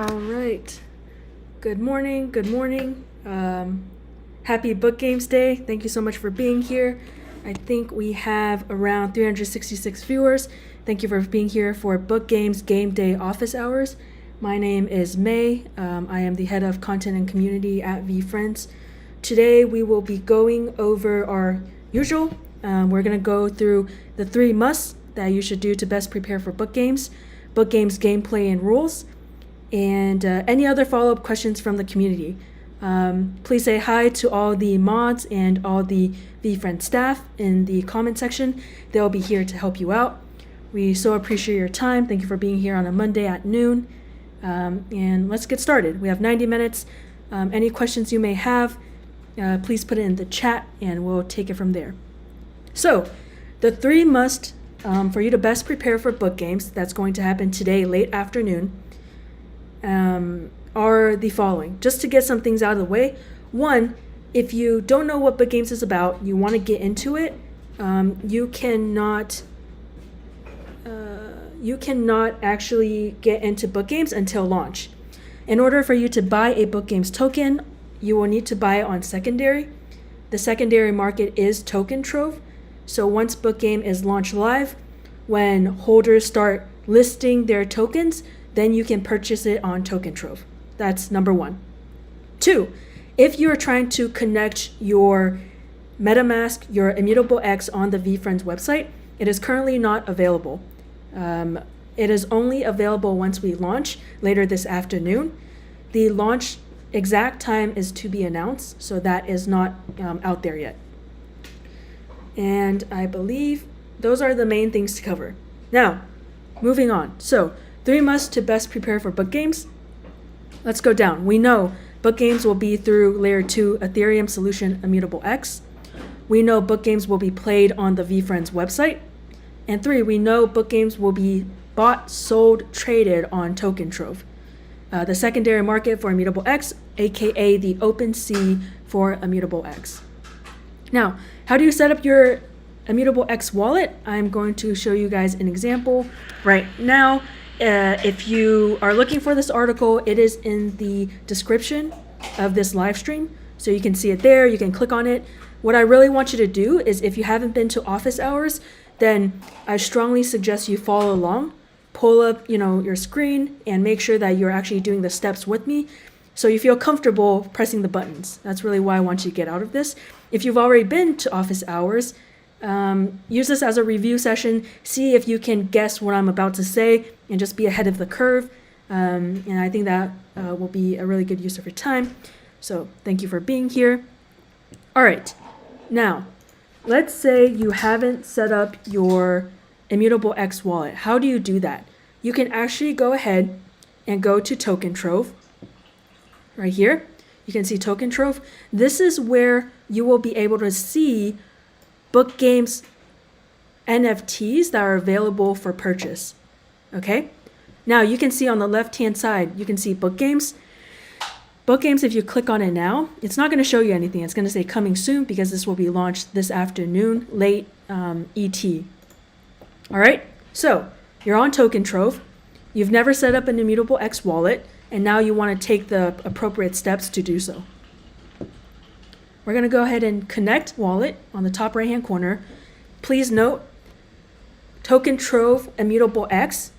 All right. Good morning. Good morning. Happy Book Games Day. Thank you so much for being here. I think we have around 366 viewers. Thank you for being here for Book Games Game Day office hours. My name is May. I am the head of content and community at VFriends. Today we will be going over our usual. We're going to go through the 3 musts that you should do to best prepare for book games gameplay and rules, and any other follow-up questions from the community. Please say hi to all the mods and all the VFriends staff in the comment section. They'll be here to help you out. We so appreciate your time. Thank you for being here on a Monday at noon. And let's get started. We have 90 minutes. Any questions you may have, please put it in the chat and we'll take it from there. So, the 3 must for you to best prepare for book games, that's going to happen today, late afternoon, are the following. Just to get some things out of the way. 1, if you don't know what book games is about, you want to get into it, you cannot actually get into book games until launch. In order for you to buy a book games token, you will need to buy it on secondary. The secondary market is Token Trove. So once book game is launched live, when holders start listing their tokens, then you can purchase it on Token Trove. That's number 1. 2, if you're trying to connect your Metamask, your Immutable X on the VFriends website, it is currently not available. It is only available once we launch later this afternoon. The launch exact time is to be announced, so that is not out there yet. And I believe those are the main things to cover. Now, moving on. So, 3 musts to best prepare for book games. Let's go down. We know book games will be through Layer 2 Ethereum solution Immutable X. We know book games will be played on the VFriends website. And 3, we know book games will be bought, sold, traded on Token Trove, the secondary market for Immutable X, aka the OpenSea for Immutable X. Now, how do you set up your Immutable X wallet? I'm going to show you guys an example right now. If you are looking for this article, it is in the description of this live stream. So you can see it there, you can click on it. What I really want you to do is, if you haven't been to office hours, then I strongly suggest you follow along. Pull up, your screen and make sure that you're actually doing the steps with me, so you feel comfortable pressing the buttons. That's really why I want you to get out of this. If you've already been to office hours, use this as a review session. See if you can guess what I'm about to say and just be ahead of the curve. And I think that will be a really good use of your time. So thank you for being here. All right. Now, let's say you haven't set up your Immutable X wallet. How do you do that? You can actually go ahead and go to Token Trove. Right here, you can see Token Trove. This is where you will be able to see book games NFTs that are available for purchase. Okay? Now you can see on the left-hand side, you can see book games. Book games, if you click on it now, it's not going to show you anything. It's going to say coming soon because this will be launched this afternoon, late ET. All right? So you're on Token Trove. You've never set up an Immutable X wallet, and now you want to take the appropriate steps to do so. We're going to go ahead and connect wallet on the top right-hand corner. Please note, Token Trove Immutable X,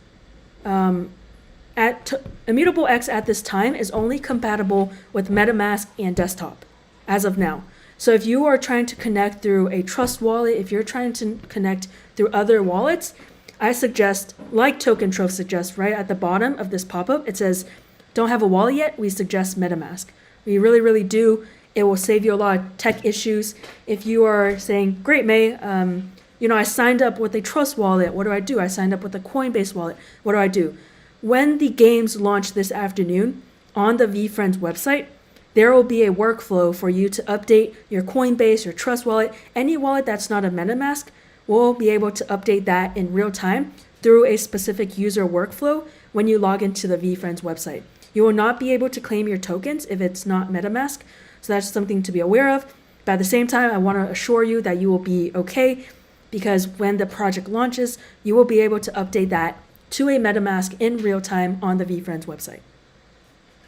Immutable X at this time is only compatible with Metamask and desktop as of now. So if you are trying to connect through a Trust wallet, if you're trying to connect through other wallets, I suggest, like Token Trove suggests right at the bottom of this pop-up, it says, don't have a wallet yet? We suggest Metamask. We really, really do. It will save you a lot of tech issues. If you are saying, great, May, I signed up with a Trust wallet. What do? I signed up with a Coinbase wallet. What do? When the games launch this afternoon on the VFriends website, there will be a workflow for you to update your Coinbase, your Trust wallet, any wallet that's not a MetaMask. We'll be able to update that in real time through a specific user workflow when you log into the VFriends website. You will not be able to claim your tokens if it's not MetaMask, so that's something to be aware of. But at the same time, I want to assure you that you will be okay, because when the project launches, you will be able to update that to a MetaMask in real time on the VFriends website.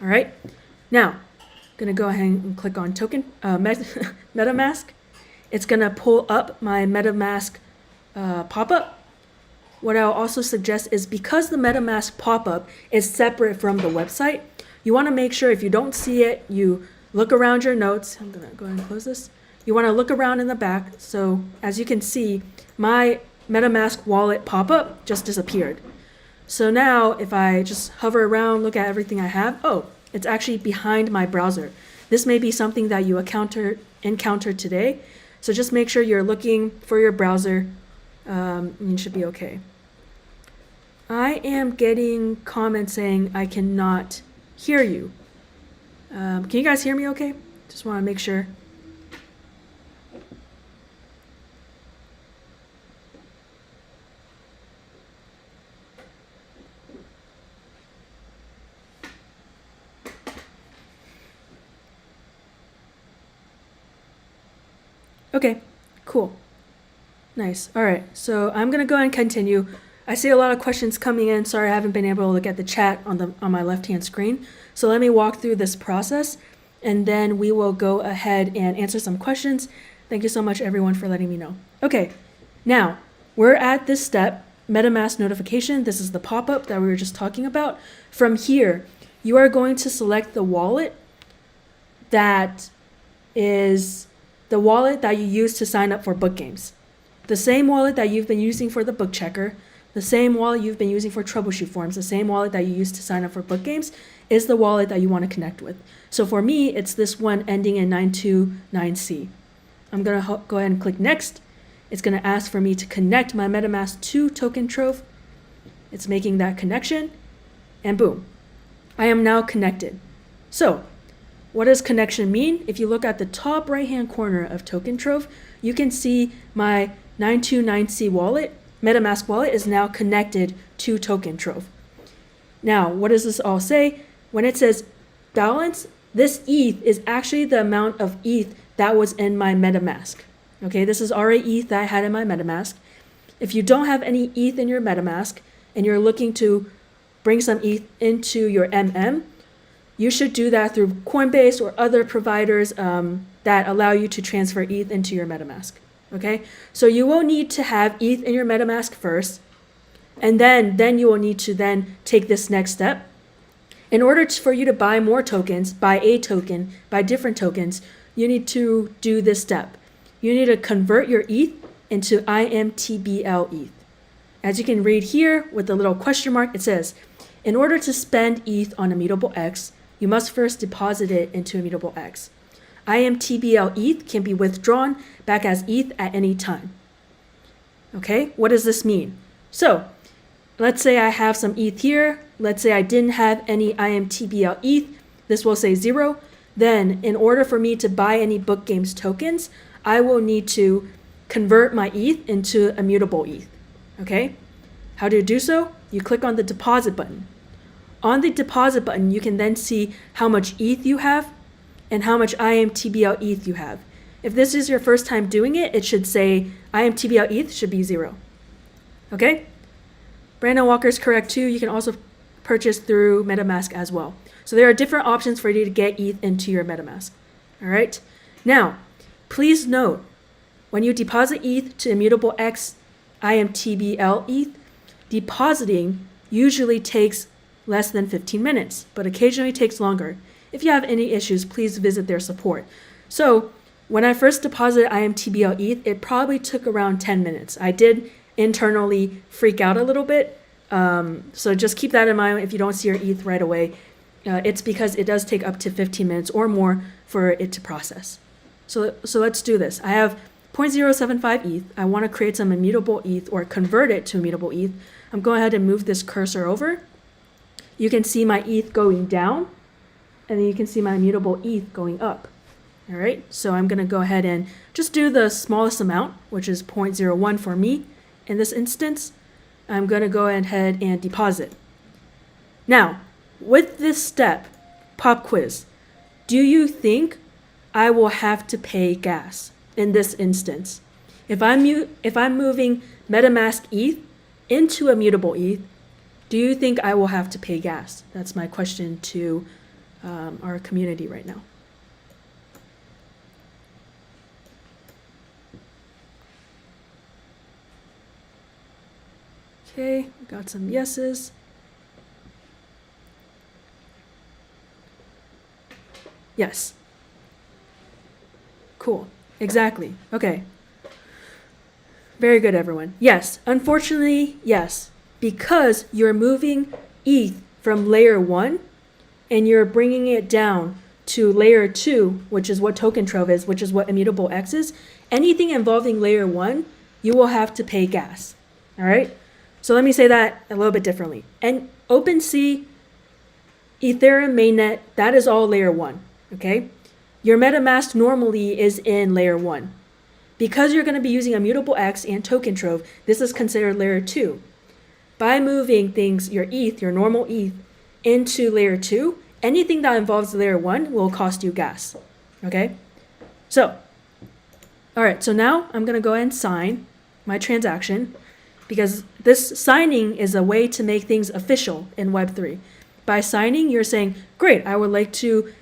All right. Now, I'm gonna go ahead and click on token MetaMask. It's gonna pull up my MetaMask pop-up. What I'll also suggest is because the MetaMask pop-up is separate from the website, you want to make sure if you don't see it, you look around your notes. I'm gonna go ahead and close this. You want to look around in the back. So as you can see, my MetaMask wallet pop-up just disappeared. So now if I just hover around, look at everything I have, oh, it's actually behind my browser. This may be something that you encountered today. So just make sure you're looking for your browser, and you should be okay. I am getting comments saying I cannot hear you. Can you guys hear me okay? Just want to make sure. Okay, cool. Nice. All right, so I'm gonna go ahead and continue. I see a lot of questions coming in. Sorry, I haven't been able to look at the chat on my left-hand screen. So let me walk through this process, and then we will go ahead and answer some questions. Thank you so much, everyone, for letting me know. Okay, now we're at this step, MetaMask notification. This is the pop-up that we were just talking about. From here, you are going to select the wallet that is the wallet that you use to sign up for book games. The same wallet that you've been using for the book checker, the same wallet you've been using for troubleshoot forms, the same wallet that you use to sign up for book games is the wallet that you want to connect with. So for me, it's this one ending in 929C. I'm going to go ahead and click next. It's going to ask for me to connect my MetaMask to Token Trove. It's making that connection, and boom, I am now connected. So what does connection mean? If you look at the top right-hand corner of Token Trove, you can see my 929C wallet, MetaMask wallet, is now connected to Token Trove. Now, what does this all say? When it says balance, this ETH is actually the amount of ETH that was in my MetaMask. Okay, this is already ETH that I had in my MetaMask. If you don't have any ETH in your MetaMask and you're looking to bring some ETH into your MM, you should do that through Coinbase or other providers that allow you to transfer ETH into your MetaMask. Okay, so you will need to have ETH in your MetaMask first, and then you will need to then take this next step. In order for you to buy more tokens, buy a token, buy different tokens, you need to do this step. You need to convert your ETH into IMTBL ETH. As you can read here with the little question mark, it says, in order to spend ETH on Immutable X, you must first deposit it into Immutable X. IMTBL ETH can be withdrawn back as ETH at any time. Okay, what does this mean? So let's say I have some ETH here. Let's say I didn't have any IMTBL ETH. This will say 0. Then in order for me to buy any Book Games tokens, I will need to convert my ETH into Immutable ETH. Okay, how do you do so? You click on the deposit button. On the deposit button, you can then see how much ETH you have and how much IMTBL ETH you have. If this is your first time doing it, it should say IMTBL ETH should be 0. Okay? Brandon Walker is correct too. You can also purchase through MetaMask as well. So there are different options for you to get ETH into your MetaMask. All right? Now, please note, when you deposit ETH to Immutable X IMTBL ETH, depositing usually takes less than 15 minutes, but occasionally takes longer. If you have any issues, please visit their support. So when I first deposited IMTBL ETH, it probably took around 10 minutes. I did internally freak out a little bit. So just keep that in mind if you don't see your ETH right away. It's because it does take up to 15 minutes or more for it to process. So let's do this. I have 0.075 ETH. I want to create some Immutable ETH or convert it to Immutable ETH. I'm going ahead and move this cursor over. You can see my ETH going down, and then you can see my Immutable ETH going up. All right, so I'm going to go ahead and just do the smallest amount, which is 0.01 for me in this instance. I'm going to go ahead and deposit. Now, with this step, pop quiz, do you think I will have to pay gas in this instance? If I'm moving MetaMask ETH into Immutable ETH, do you think I will have to pay gas? That's my question to our community right now. Okay, we got some yeses. Yes. Cool. Exactly. Okay. Very good, everyone. Yes. Unfortunately, yes. Because you're moving ETH from layer 1 and you're bringing it down to layer 2, which is what token trove is, which is what Immutable X is. Anything involving layer 1, you will have to pay gas. All right? So let me say that a little bit differently. And OpenSea, Ethereum mainnet, that is all layer 1. Okay? Your MetaMask normally is in layer 1. Because you're going to be using Immutable X and token trove, this is considered layer 2. By moving things, your ETH, your normal ETH, into layer 2, anything that involves layer 1 will cost you gas. Okay? So, all right, so now I'm going to go ahead and sign my transaction because this signing is a way to make things official in Web3. By signing, you're saying, great, I would like to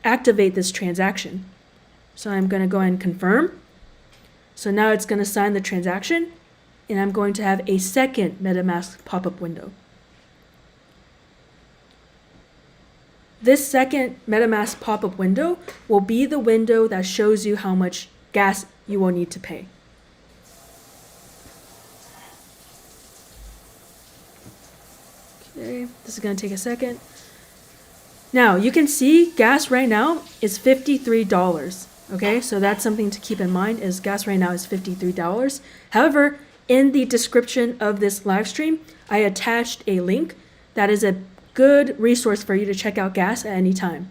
activate this transaction. So I'm going to go ahead and confirm. So now it's going to sign the transaction, and I'm going to have a second MetaMask pop-up window. This second MetaMask pop-up window will be the window that shows you how much gas you will need to pay. Okay, this is going to take a second. Now, you can see gas right now is $53. Okay, so that's something to keep in mind is gas right now is $53. However, in the description of this live stream, I attached a link that is a good resource for you to check out gas at any time.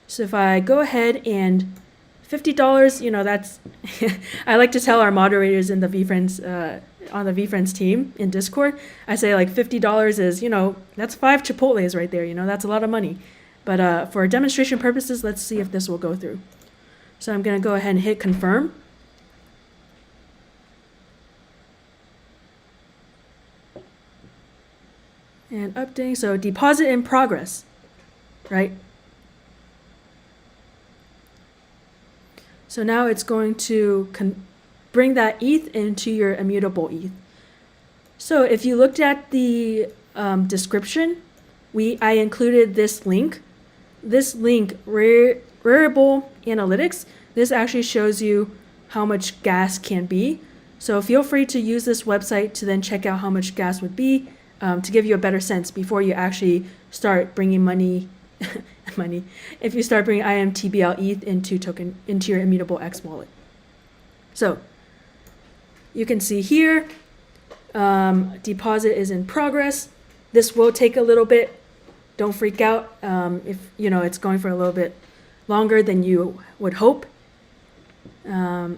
So if I go ahead and $50, you know, that's, I like to tell our moderators in the VFriends, on the VFriends team in Discord, I say like $50 is, you know, that's 5 Chipotles right there, you know, that's a lot of money. But for demonstration purposes, let's see if this will go through. So I'm going to go ahead and hit confirm. And updating, so deposit in progress, right? So now it's going to bring that ETH into your Immutable ETH. So if you looked at the description, I included this link. This link, Variable Analytics, this actually shows you how much gas can be. So feel free to use this website to then check out how much gas would be to give you a better sense before you actually start bringing money. If you start bringing IMTBL ETH into your Immutable X wallet. So you can see here, deposit is in progress. This will take a little bit. Don't freak out if you know it's going for a little bit longer than you would hope. And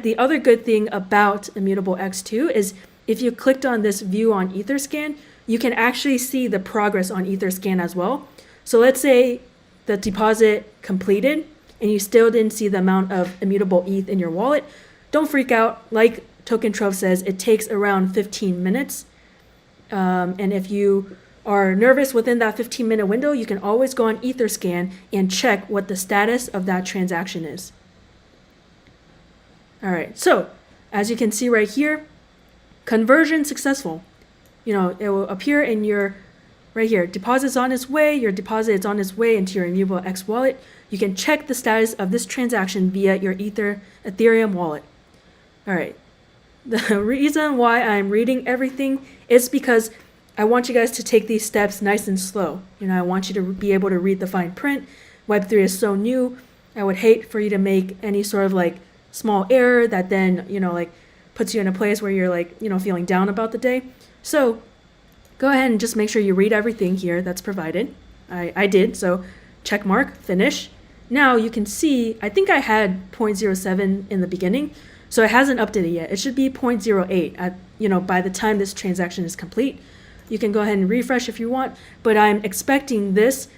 the other good thing about Immutable X2 is if you clicked on this view on Etherscan, you can actually see the progress on Etherscan as well. So let's say the deposit completed and you still didn't see the amount of Immutable ETH in your wallet. Don't freak out. Like Token Trove says, it takes around 15 minutes. And if you are nervous within that 15-minute window, you can always go on Etherscan and check what the status of that transaction is. All right, so as you can see right here, conversion successful. You know, it will appear in your, right here, deposit's on its way, your deposit is on its way into your Immutable X wallet. You can check the status of this transaction via your Ethereum wallet. All right, the reason why I'm reading everything is because I want you guys to take these steps nice and slow. You know, I want you to be able to read the fine print. Web3 is so new. I would hate for you to make any sort of like small error that then, you know, like puts you in a place where you're like, you know, feeling down about the day. So go ahead and just make sure you read everything here that's provided. I did, so check mark, finish. Now you can see, I think I had 0.07 in the beginning, so it hasn't updated yet. It should be 0.08 at, you know, by the time this transaction is complete. You can go ahead and refresh if you want, but I'm expecting this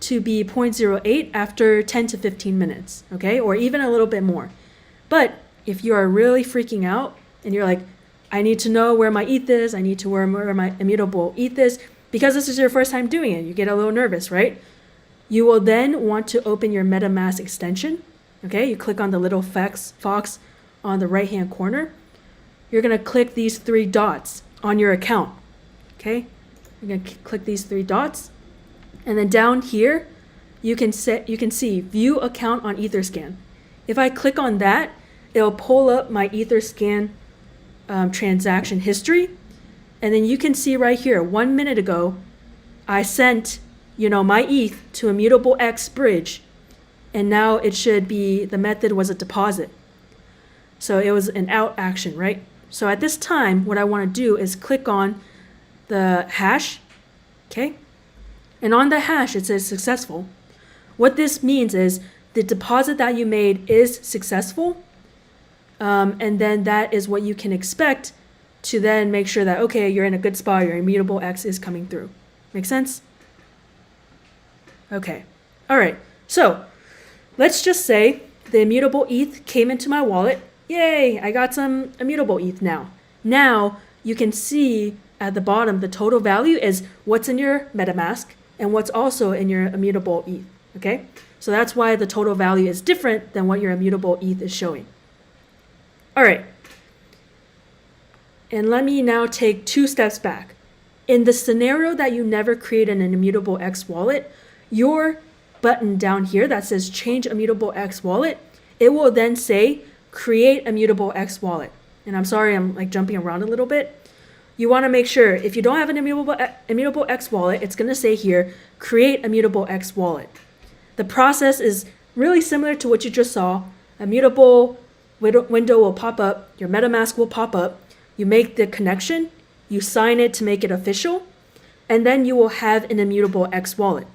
to be 0.08 after 10 to 15 minutes, okay? Or even a little bit more. But if you are really freaking out and you're like, I need to know where my ETH is, I need to know where my Immutable ETH is, because this is your first time doing it, you get a little nervous, right? You will then want to open your MetaMask extension. Okay, you click on the little fox on the right-hand corner. You're going to click these 3 dots on your account. Okay, you're going to click these 3 dots. And then down here, you can see View Account on Etherscan. If I click on that, it'll pull up my Etherscan transaction history. And then you can see right here, 1 minute ago, I sent, my ETH to Immutable X bridge. And now it should be, the method was a deposit. So it was an out action, right? So at this time, what I want to do is click on the hash, okay? And on the hash, it says successful. What this means is the deposit that you made is successful. And then that is what you can expect to then make sure that, okay, you're in a good spot, your Immutable X is coming through. Make sense? Okay. All right. So let's just say the Immutable ETH came into my wallet. Yay, I got some Immutable ETH now. Now you can see at the bottom, the total value is what's in your MetaMask and what's also in your Immutable ETH. Okay. So that's why the total value is different than what your Immutable ETH is showing. All right. And let me now take 2 steps back. In the scenario that you never created an Immutable X wallet, your button down here that says Change Immutable X Wallet, it will then say Create Immutable X Wallet. And I'm sorry, I'm like jumping around a little bit. You want to make sure if you don't have an Immutable X wallet, it's going to say here Create Immutable X Wallet. The process is really similar to what you just saw. A Immutable window will pop up, your MetaMask will pop up. You make the connection, you sign it to make it official, and then you will have an Immutable X wallet.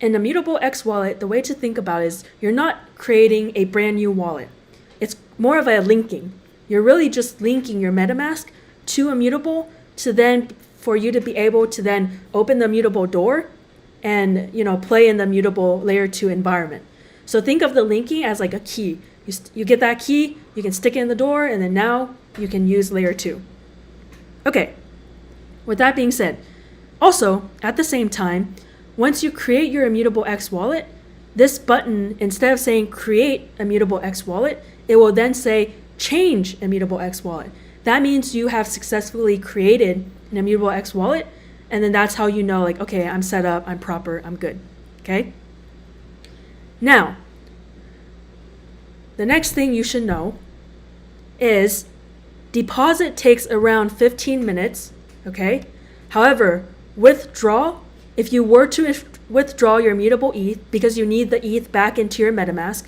An Immutable X wallet, the way to think about it is you're not creating a brand new wallet. It's more of a linking. You're really just linking your MetaMask to Immutable to then for you to be able to then open the Immutable door and play in the Immutable layer 2 environment. So think of the linking as like a key. You get that key, you can stick it in the door, and then now you can use layer 2. Okay, with that being said, also at the same time, once you create your Immutable X wallet, this button, instead of saying create Immutable X wallet, it will then say change Immutable X wallet. That means you have successfully created an Immutable X wallet, and then that's how you know, like, okay, I'm set up, I'm proper, I'm good. Okay? Now, the next thing you should know is deposit takes around 15 minutes, okay? However, withdraw, if you were to withdraw your Immutable ETH because you need the ETH back into your MetaMask,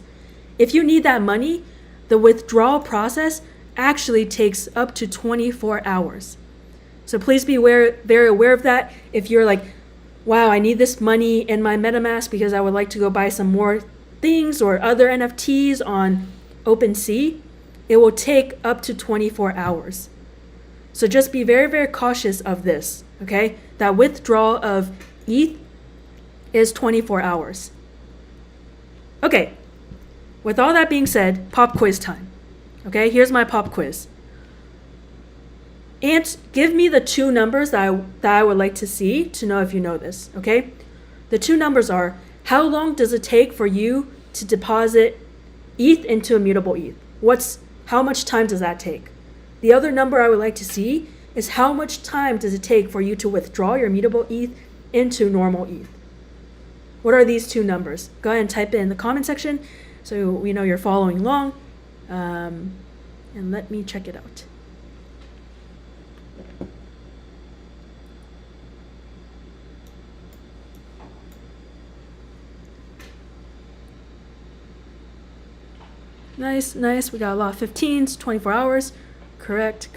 if you need that money, the withdrawal process actually takes up to 24 hours. So please be very aware of that. If you're like, wow, I need this money in my MetaMask because I would like to go buy some more things or other NFTs on OpenSea, it will take up to 24 hours. So just be very, very cautious of this, okay? That withdrawal of ETH is 24 hours. Okay, with all that being said, pop quiz time. Okay, here's my pop quiz. And give me the 2 numbers that I would like to see to know if you know this, okay? The 2 numbers are, how long does it take for you to deposit ETH into Immutable ETH? How much time does that take? The other number I would like to see is how much time does it take for you to withdraw your Immutable ETH into normal ETH? What are these 2 numbers? Go ahead and type it in the comment section so we know you're following along. And let me check it out. Nice. We got a lot of 15s, 24 hours. Correct.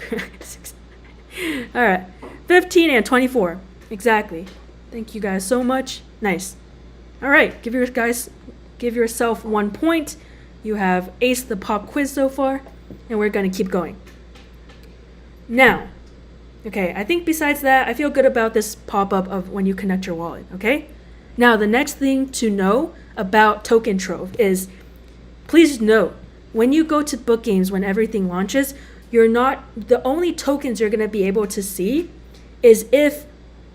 All right. 15 and 24. Exactly. Thank you guys so much. Nice. All right. Give yourself 1 point. You have aced the pop quiz so far, and we're going to keep going. Now, okay, I think besides that, I feel good about this pop-up of when you connect your wallet, okay? Now, the next thing to know about Token Trove is, please note, when you go to Book Games, when everything launches, the only tokens you're going to be able to see is if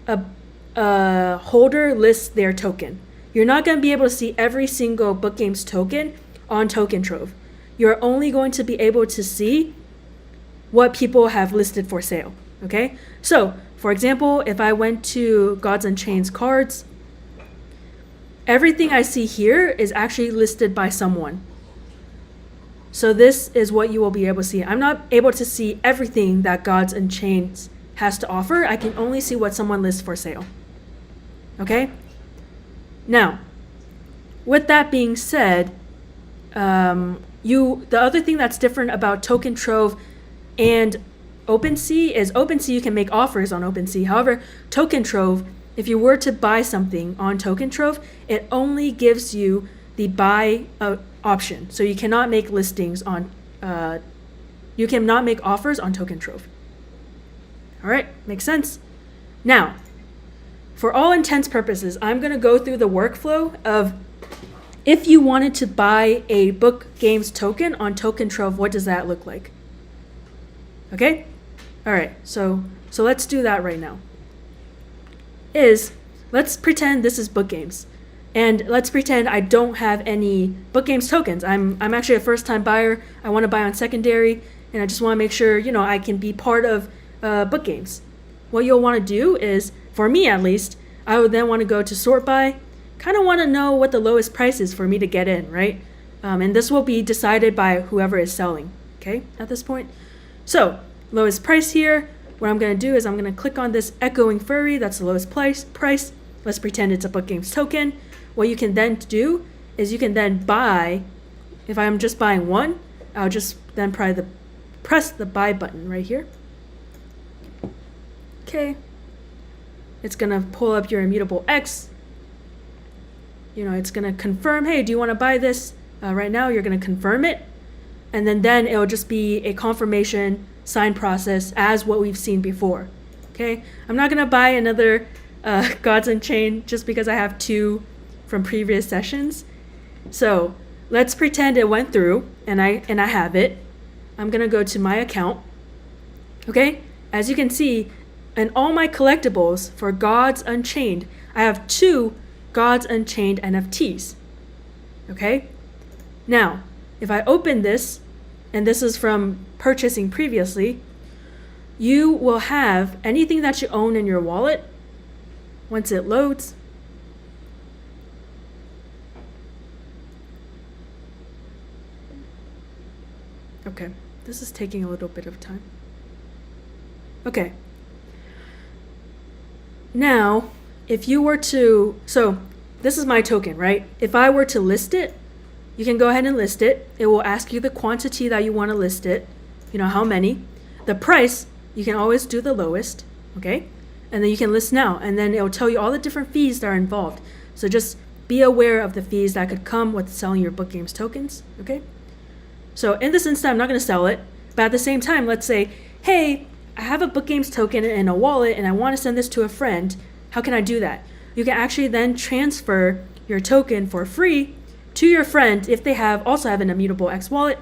a holder lists their token. you're not going to be able to see every single Book Games token on Token Trove. You're only going to be able to see what people have listed for sale. Okay, so for example, if I went to Gods Unchained's cards, everything I see here is actually listed by someone. So this is what you will be able to see. I'm not able to see everything that Gods Unchained has to offer. I can only see what someone lists for sale. Okay? Now, with that being said, the other thing that's different about Token Trove and OpenSea is OpenSea, you can make offers on OpenSea. However, Token Trove, if you were to buy something on Token Trove, it only gives you the buy option. So you cannot make listings on, you cannot make offers on Token Trove. All right, makes sense? Now, for all intents purposes, I'm going to go through the workflow of if you wanted to buy a Book Games token on Token Trove, what does that look like? Okay? All right, so let's do that right now. Let's pretend this is Book Games. And let's pretend I don't have any Book Games tokens. I'm actually a first-time buyer. I want to buy on secondary, and I just want to make sure, I can be part of Book Games. What you'll want to do is, for me at least, I would then want to go to sort by. Kind of want to know what the lowest price is for me to get in, right? And this will be decided by whoever is selling, okay, at this point. So, lowest price here. What I'm going to do is I'm going to click on this Echoing Furry. That's the lowest price. Let's pretend it's a Book Games token. What you can then do is you can then buy. If I'm just buying one, I'll just then press the buy button right here. Okay. It's going to pull up your Immutable X. It's going to confirm, hey, do you want to buy this? Right now, you're going to confirm it. And then it'll just be a confirmation sign process as what we've seen before. Okay? I'm not going to buy another Gods Unchained just because I have two from previous sessions. So let's pretend it went through and I have it. I'm going to go to my account. Okay? As you can see, in all my collectibles for Gods Unchained, I have 2 Gods Unchained NFTs. Okay? Now, if I open this, and this is from purchasing previously, you will have anything that you own in your wallet once it loads. Okay, this is taking a little bit of time. Okay. Now, if you were to, so this is my token, right? If I were to list it, you can go ahead and list it. It will ask you the quantity that you want to list it, how many. The price, you can always do the lowest, okay? And then you can list now, and then it will tell you all the different fees that are involved. So just be aware of the fees that could come with selling your Book Games tokens, okay? So in this instance, I'm not going to sell it, but at the same time, let's say, hey, I have a Book Games token in a wallet, and I want to send this to a friend. How can I do that? You can actually then transfer your token for free to your friend if they also have an Immutable X wallet,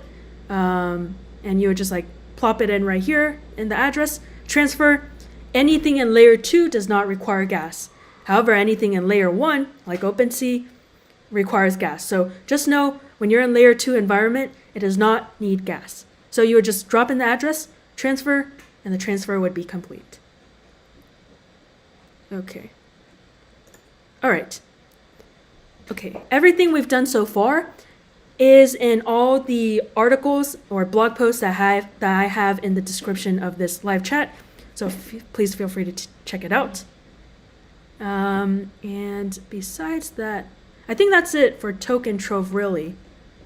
and you would just plop it in right here in the address, transfer. Anything in layer 2 does not require gas. However, anything in layer 1, like OpenSea, requires gas. So just know when you're in layer 2 environment, it does not need gas. So you would just drop in the address, transfer, and the transfer would be complete. Okay. All right. Okay, everything we've done so far is in all the articles or blog posts that I have in the description of this live chat. So please feel free to check it out. And besides that, I think that's it for Token Trove, really,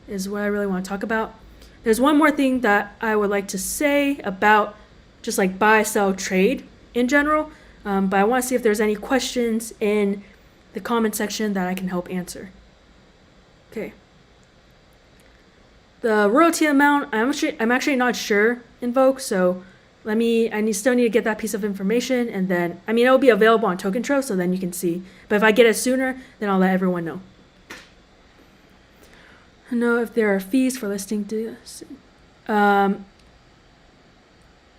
is what I really want to talk about. There's one more thing that I would like to say about just buy, sell, trade in general. But I want to see if there's any questions in the comment section that I can help answer. Okay. The royalty amount, I'm actually not sure, Invoke, so still need to get that piece of information, and then, it'll be available on Token Trove, so then you can see. But if I get it sooner, then I'll let everyone know. I know if there are fees for listing to,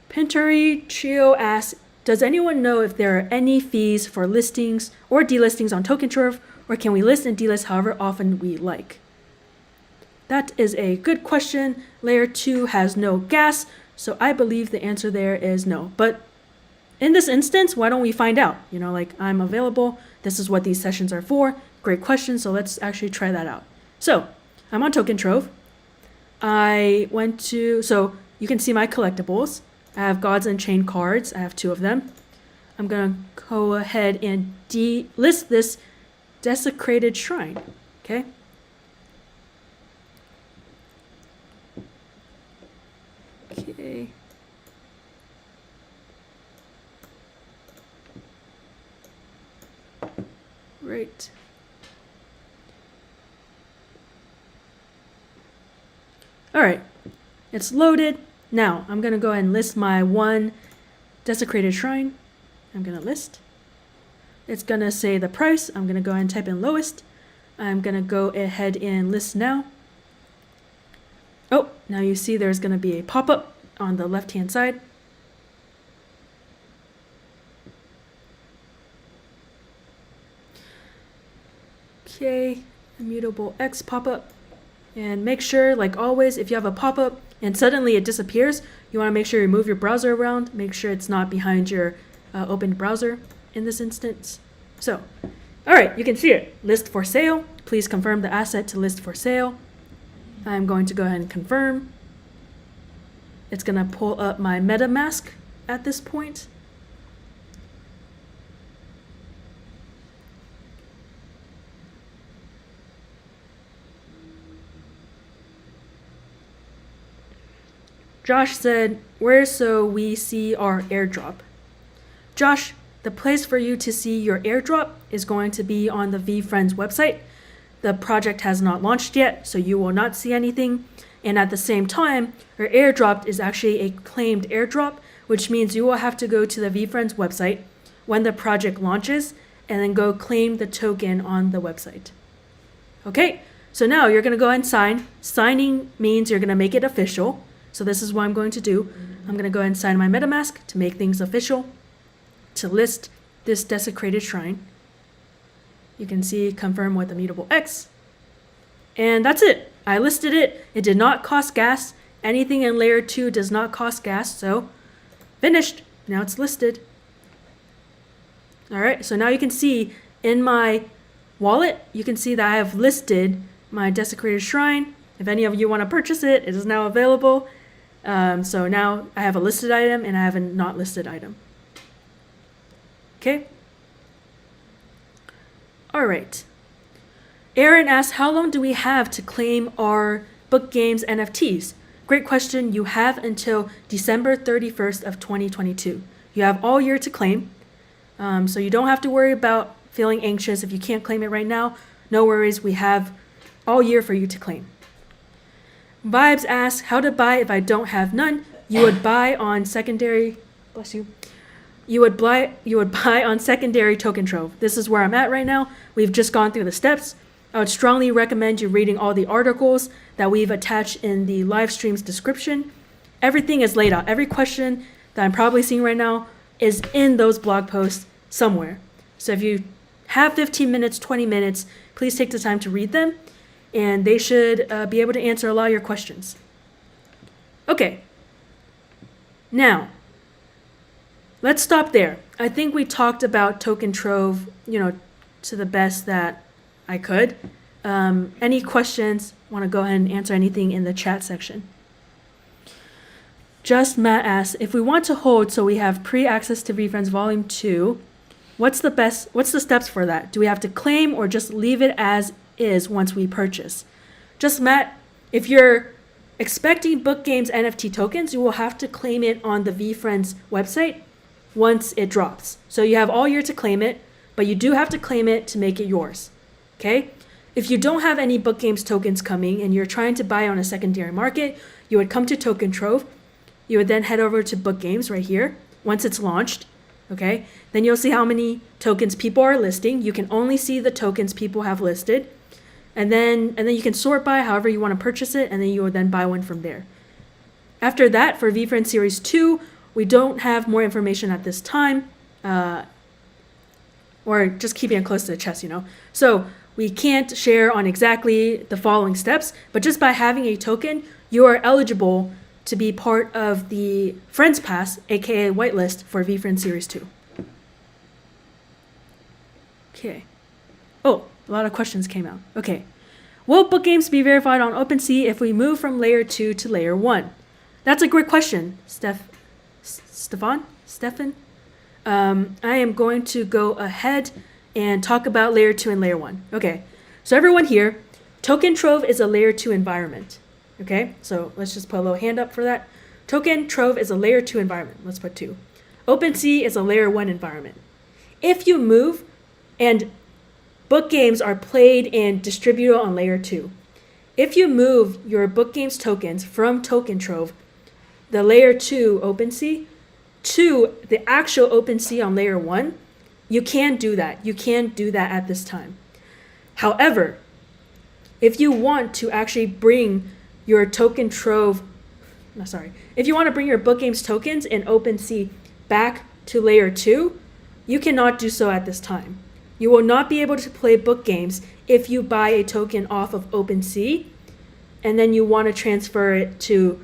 Pinturi Trio asks, does anyone know if there are any fees for listings or delistings on Token Trove or can we list and delist however often we like? That is a good question. Layer 2 has no gas, so I believe the answer there is no. But in this instance, why don't we find out? Like, I'm available. This is what these sessions are for. Great question, so let's actually try that out. So I'm on Token Trove. So you can see my collectibles. I have Gods Unchained cards. I have 2 of them. I'm going to go ahead and delist this Desecrated Shrine. Okay. Okay. Right. All right. It's loaded. Now, I'm going to go ahead and list my 1 Desecrated Shrine. I'm going to list. It's going to say the price. I'm going to go ahead and type in lowest. I'm going to go ahead and list now. Oh, now you see there's going to be a pop-up on the left-hand side. Okay, Immutable X pop-up. And make sure, like always, if you have a pop-up and suddenly it disappears, you want to make sure you move your browser around. Make sure it's not behind your opened browser in this instance. So, all right, you can see it. List for sale. Please confirm the asset to list for sale. I'm going to go ahead and confirm. It's going to pull up my Metamask at this point. Josh said, where so we see our airdrop? Josh, the place for you to see your airdrop is going to be on the VFriends website. The project has not launched yet, so you will not see anything. And at the same time, your airdrop is actually a claimed airdrop, which means you will have to go to the VFriends website when the project launches and then go claim the token on the website. Okay, so now you're going to go ahead and sign. Signing means you're going to make it official. So this is what I'm going to do. I'm going to go ahead and sign my Metamask to make things official, to list this Desecrated Shrine. You can see confirm with Immutable X. And that's it. I listed it. It did not cost gas. Anything in layer 2 does not cost gas. So finished. Now it's listed. All right. So now you can see in my wallet, you can see that I have listed my Desecrated Shrine. If any of you want to purchase it, it is now available. So now I have a listed item and I have a not listed item. Okay. All right. Aaron asked, how long do we have to claim our book games NFTs? Great question. You have until December 31st of 2022. You have all year to claim. So you don't have to worry about feeling anxious if you can't claim it right now. No worries. We have all year for you to claim. Vibes asks, how to buy if I don't have none? You would buy on secondary, bless you. You would buy on secondary Token Trove. This is where I'm at right now. We've just gone through the steps. I would strongly recommend you reading all the articles that we've attached in the live stream's description. Everything is laid out. Every question that I'm probably seeing right now is in those blog posts somewhere. So if you have 15 minutes, 20 minutes, please take the time to read them. And they should be able to answer a lot of your questions. Okay. Now, let's stop there. I think we talked about Token Trove, to the best that I could. Any questions? Want to go ahead and answer anything in the chat section? Just Matt asks, if we want to hold so we have pre-access to VFriends Volume 2, what's the steps for that? Do we have to claim or just leave it as is once we purchase? Just Matt, if you're expecting Book Games NFT tokens, you will have to claim it on the VFriends website once it drops. So you have all year to claim it, but you do have to claim it to make it yours. Okay? If you don't have any Book Games tokens coming and you're trying to buy on a secondary market, you would come to Token Trove. You would then head over to Book Games right here once it's launched. Okay? Then you'll see how many tokens people are listing. You can only see the tokens people have listed. And then you can sort by however you want to purchase it, and then you will then buy one from there. After that, for VFriends Series 2, we don't have more information at this time. or just keeping it close to the chest, So we can't share on exactly the following steps, but just by having a token, you are eligible to be part of the Friends Pass, aka whitelist for VFriends Series 2. Okay. Oh, a lot of questions came out. Okay. Will book games be verified on OpenSea if we move from layer 2 to layer 1? That's a great question, Stefan? I am going to go ahead and talk about layer 2 and layer 1. Okay, so everyone here, Token Trove is a layer 2 environment. Okay, so let's just put a little hand up for that. Token Trove is a layer 2 environment. Let's put 2. OpenSea is a layer 1 environment. If you move, and book games are played and distributed on layer 2. If you move your book games tokens from Token Trove, the layer 2 OpenSea, to the actual OpenSea on layer 1, you can't do that. You can't do that at this time. However, if you want to actually bring your Token Trove, if you want to bring your book games tokens in OpenSea back to layer 2, you cannot do so at this time. You will not be able to play book games if you buy a token off of OpenSea and then you want to transfer it to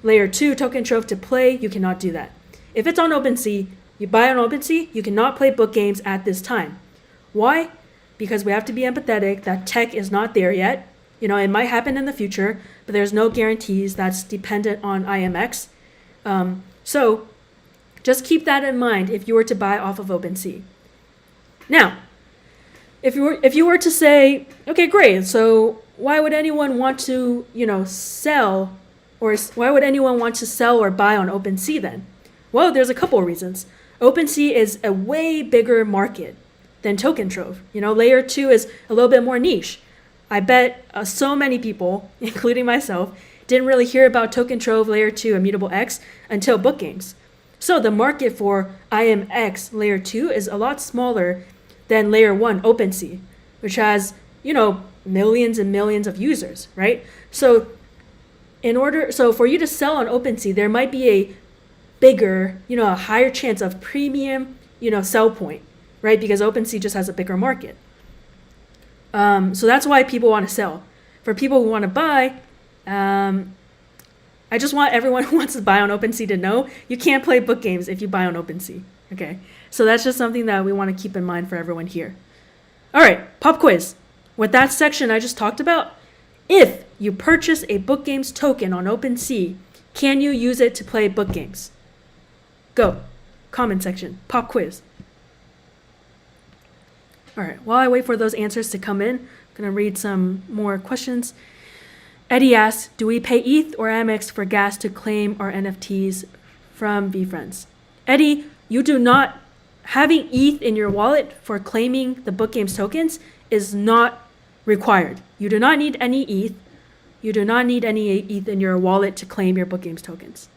layer 2 Token Trove to play. You cannot do that. If it's on OpenSea, you buy on OpenSea, you cannot play book games at this time. Why? Because we have to be empathetic that tech is not there yet. It might happen in the future, but there's no guarantees. That's dependent on IMX. So just keep that in mind if you were to buy off of OpenSea. Now, if you were to say, okay, great, so why would anyone want to, sell, or why would anyone want to sell or buy on OpenSea then? Well, there's a couple of reasons. OpenSea is a way bigger market than Token Trove. Layer 2 is a little bit more niche. I bet so many people, including myself, didn't really hear about Token Trove Layer 2 Immutable X until book games. So the market for IMX Layer 2 is a lot smaller than Layer 1 OpenSea, which has, millions and millions of users, right? So for you to sell on OpenSea, there might be a bigger, a higher chance of premium, sell point, right? Because OpenSea just has a bigger market. So that's why people want to sell. For people who want to buy, I just want everyone who wants to buy on OpenSea to know you can't play book games if you buy on OpenSea. Okay, so that's just something that we want to keep in mind for everyone here. All right, pop quiz. With that section I just talked about, if you purchase a book games token on OpenSea, can you use it to play book games? Go. Comment section. Pop quiz. All right, while I wait for those answers to come in, I'm going to read some more questions. Eddie asks, do we pay ETH or Amex for gas to claim our NFTs from VFriends? Eddie, you do not, having ETH in your wallet for claiming the book games tokens is not required. You do not need any ETH. You do not need any ETH in your wallet to claim your book games tokens.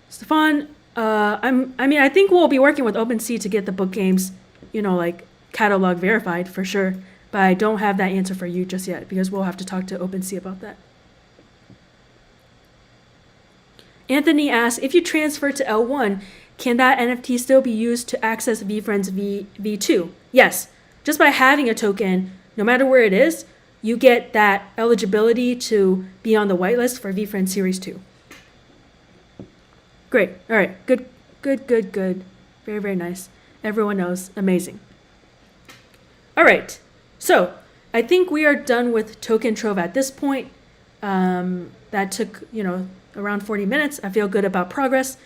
Stefan, I think we'll be working with OpenSea to get the book games, catalog verified for sure. But I don't have that answer for you just yet because we'll have to talk to OpenSea about that. Anthony asks, if you transfer to L1, can that NFT still be used to access VFriends V2? Yes. Just by having a token, no matter where it is, you get that eligibility to be on the whitelist for VFriends Series 2. Great. All right. Good. Very, very nice. Everyone knows. Amazing. All right. So I think we are done with Token Trove at this point. That took, around 40 minutes. I feel good about progress.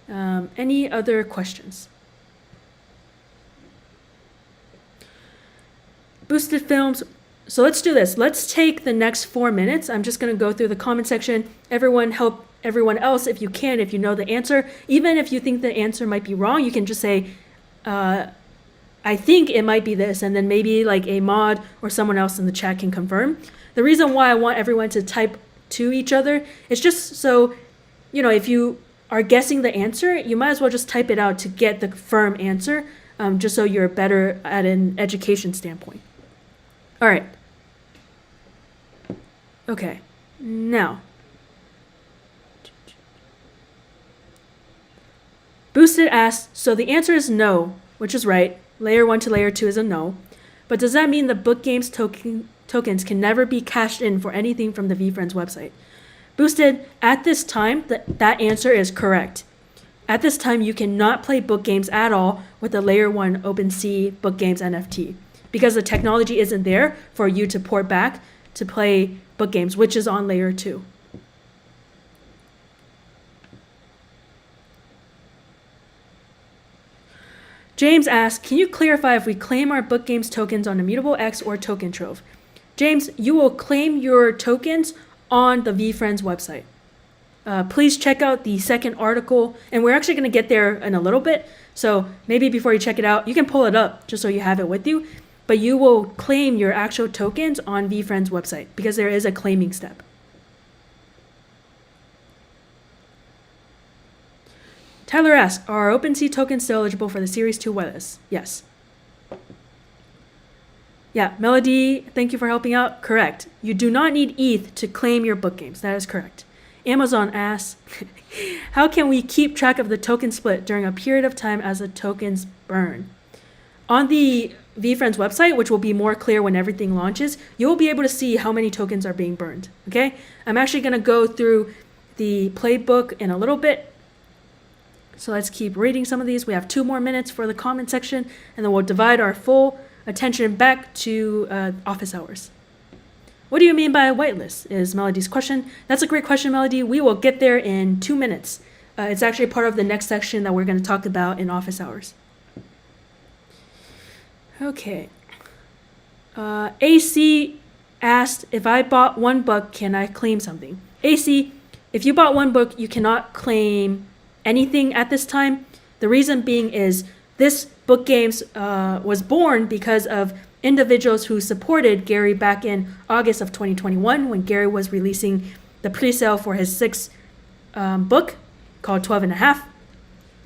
Any other questions? Boosted films. So let's do this. Let's take the next 4 minutes. I'm just going to go through the comment section. Everyone help everyone else if you can, if you know the answer. Even if you think the answer might be wrong, you can just say, I think it might be this, and then maybe like a mod or someone else in the chat can confirm. The reason why I want everyone to type to each other is just so, if you are guessing the answer, you might as well just type it out to get the firm answer, just so you're better at an education standpoint. All right. Okay, now. Boosted asks, so the answer is no, which is right. Layer 1 to layer 2 is a no. But does that mean the book games tokens can never be cashed in for anything from the VFriends website? Boosted, at this time, that answer is correct. At this time, you cannot play book games at all with the layer 1 OpenSea book games NFT because the technology isn't there for you to port back to play book games, which is on layer 2. James asks, can you clarify if we claim our book games tokens on Immutable X or Token Trove? James, you will claim your tokens on the VFriends website. Please check out the second article, and we're actually going to get there in a little bit. So maybe before you check it out, you can pull it up just so you have it with you. But you will claim your actual tokens on VFriends website because there is a claiming step. Tyler asks, are OpenSea tokens still eligible for the Series 2 whitelist? Yes. Yeah, Melody, thank you for helping out. Correct. You do not need ETH to claim your book games. That is correct. Amazon asks, how can we keep track of the token split during a period of time as the tokens burn? On the VFriends website, which will be more clear when everything launches, you'll be able to see how many tokens are being burned. Okay? I'm actually going to go through the playbook in a little bit. So let's keep reading some of these. We have 2 more minutes for the comment section, and then we'll divide our full attention back to office hours. What do you mean by a whitelist is Melody's question. That's a great question, Melody. We will get there in 2 minutes. It's actually part of the next section that we're going to talk about in office hours. Okay. AC asked, if I bought 1 book, can I claim something? AC, if you bought 1 book, you cannot claim anything at this time. The reason being is this book games was born because of individuals who supported Gary back in August of 2021 when Gary was releasing the pre-sale for his 6th book called 12 and a half.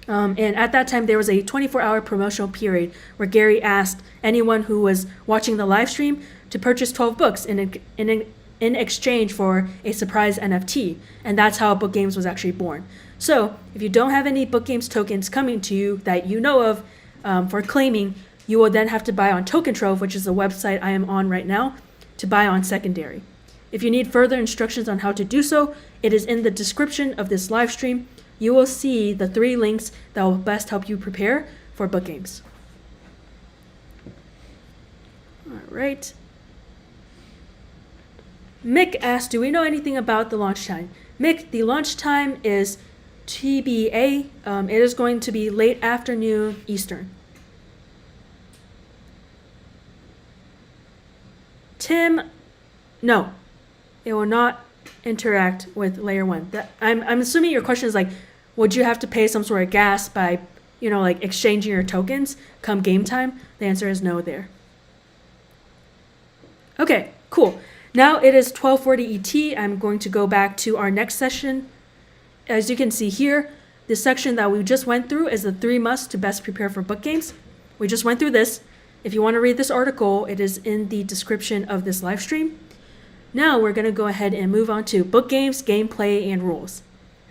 And at that time, there was a 24-hour promotional period where Gary asked anyone who was watching the live stream to purchase 12 books in exchange for a surprise NFT. And that's how Book Games was actually born. So if you don't have any Book Games tokens coming to you that you know of for claiming, you will then have to buy on Token Trove, which is the website I am on right now, to buy on secondary. If you need further instructions on how to do so, it is in the description of this live stream. You will see the 3 links that will best help you prepare for book games. All right. Mick asked, do we know anything about the launch time? Mick, the launch time is TBA. It is going to be late afternoon Eastern. Tim, no, it will not interact with layer 1. I'm assuming your question is like, would you have to pay some sort of gas by, like exchanging your tokens come game time? The answer is no there. Okay, cool. Now it is 12:40 ET. I'm going to go back to our next session. As you can see here, the section that we just went through is the 3 musts to best prepare for book games. We just went through this. If you want to read this article, it is in the description of this live stream. Now we're going to go ahead and move on to book games, gameplay, and rules.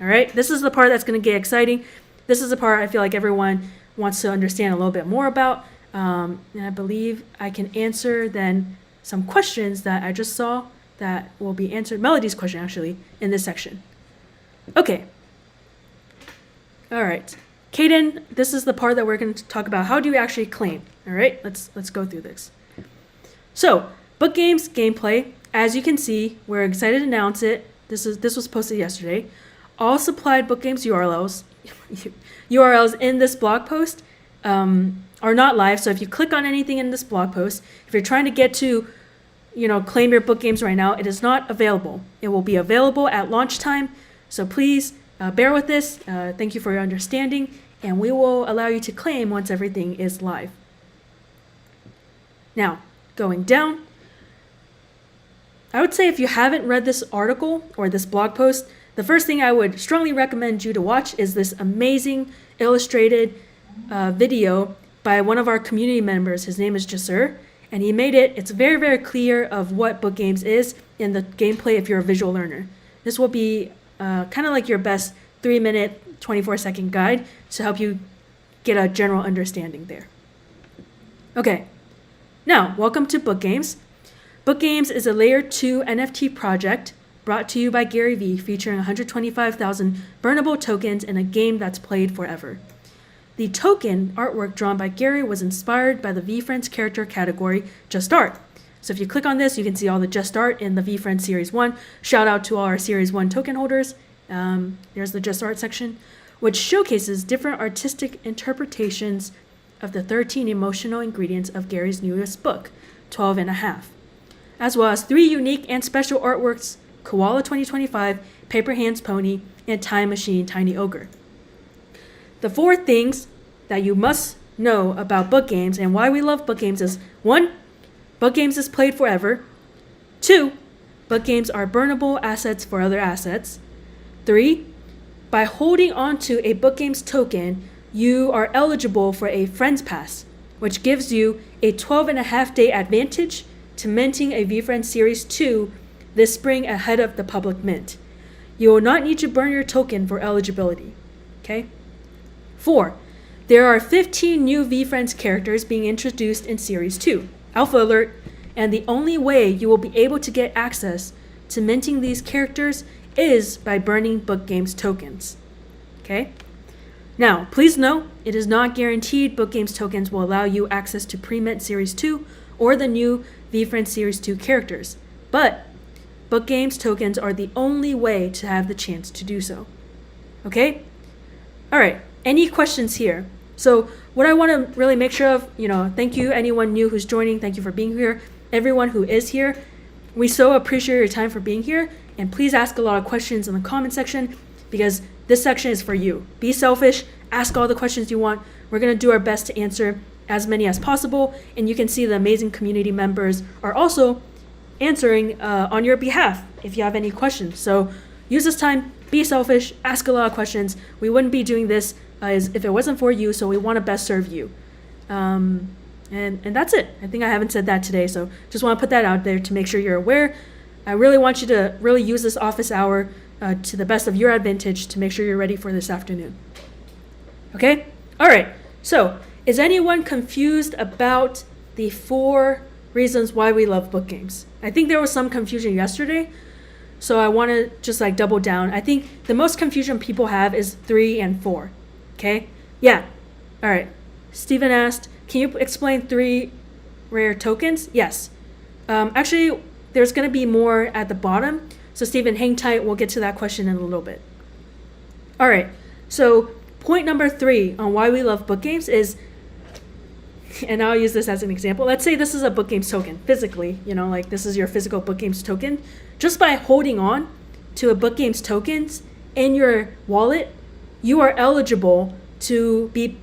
All right, this is the part that's going to get exciting. This is the part I feel like everyone wants to understand a little bit more about. And I believe I can answer then some questions that I just saw that will be answered. Melody's question actually in this section. Okay. All right. Kaden, this is the part that we're going to talk about. How do you actually claim? All right, let's go through this. So, book games, gameplay. As you can see, we're excited to announce it. This was posted yesterday. All supplied book games URLs in this blog post are not live. So if you click on anything in this blog post, if you're trying to get to, claim your book games right now, it is not available. It will be available at launch time. So please bear with this. Thank you for your understanding, and we will allow you to claim once everything is live. Now, going down, I would say if you haven't read this article or this blog post, the first thing I would strongly recommend you to watch is this amazing illustrated video by one of our community members. His name is Jasur, and he made it. It's very, very clear of what book games is in the gameplay if you're a visual learner. This will be kind of like your best 3-minute, 24-second guide to help you get a general understanding there. Okay, now welcome to Book Games. Book Games is a Layer 2 NFT project brought to you by Garyvee, featuring 125,000 burnable tokens in a game that's played forever. The token artwork drawn by Gary was inspired by the VFriends character category, Just Art. So if you click on this, you can see all the Just Art in the VFriends Series 1. Shout out to all our Series 1 token holders. There's the Just Art section, which showcases different artistic interpretations of the 13 emotional ingredients of Gary's newest book, 12 and a Half, as well as 3 unique and special artworks, Koala 2025, Paper Hands Pony, and Time Machine Tiny Ogre. The 4 things that you must know about book games and why we love book games is 1. Book games is played forever. 2. Book games are burnable assets for other assets. 3. By holding onto a book games token, you are eligible for a Friends Pass, which gives you a 12.5-day advantage to minting a VFriends Series 2 this spring ahead of the public mint. You will not need to burn your token for eligibility. Okay? 4. There are 15 new VFriends characters being introduced in Series 2. Alpha alert, and the only way you will be able to get access to minting these characters is by burning Book Games tokens. Okay? Now, please note, it is not guaranteed Book Games tokens will allow you access to pre-mint Series 2 or the new VFriends Series 2 characters, but Book Games tokens are the only way to have the chance to do so. Okay? All right, any questions here? So what I want to really make sure of, thank you anyone new who's joining. Thank you for being here. Everyone who is here, we so appreciate your time for being here. And please ask a lot of questions in the comment section because this section is for you. Be selfish, ask all the questions you want. We're going to do our best to answer as many as possible. And you can see the amazing community members are also answering on your behalf if you have any questions. So use this time, be selfish, ask a lot of questions. We wouldn't be doing this if it wasn't for you, so we want to best serve you. And that's it. I think I haven't said that today, so just want to put that out there to make sure you're aware. I really want you to really use this office hour to the best of your advantage to make sure you're ready for this afternoon. Okay? All right. So is anyone confused about the 4 reasons why we love book games? I think there was some confusion yesterday, so I want to just double down. I think the most confusion people have is 3 and 4. Okay? Yeah. All right. Steven asked, can you explain 3 rare tokens? Yes. Actually, there's going to be more at the bottom. So Steven, hang tight. We'll get to that question in a little bit. All right. So point number 3 on why we love book games is, and I'll use this as an example. Let's say this is a book games token physically, this is your physical book games token. Just by holding on to a book games tokens in your wallet, you are eligible to be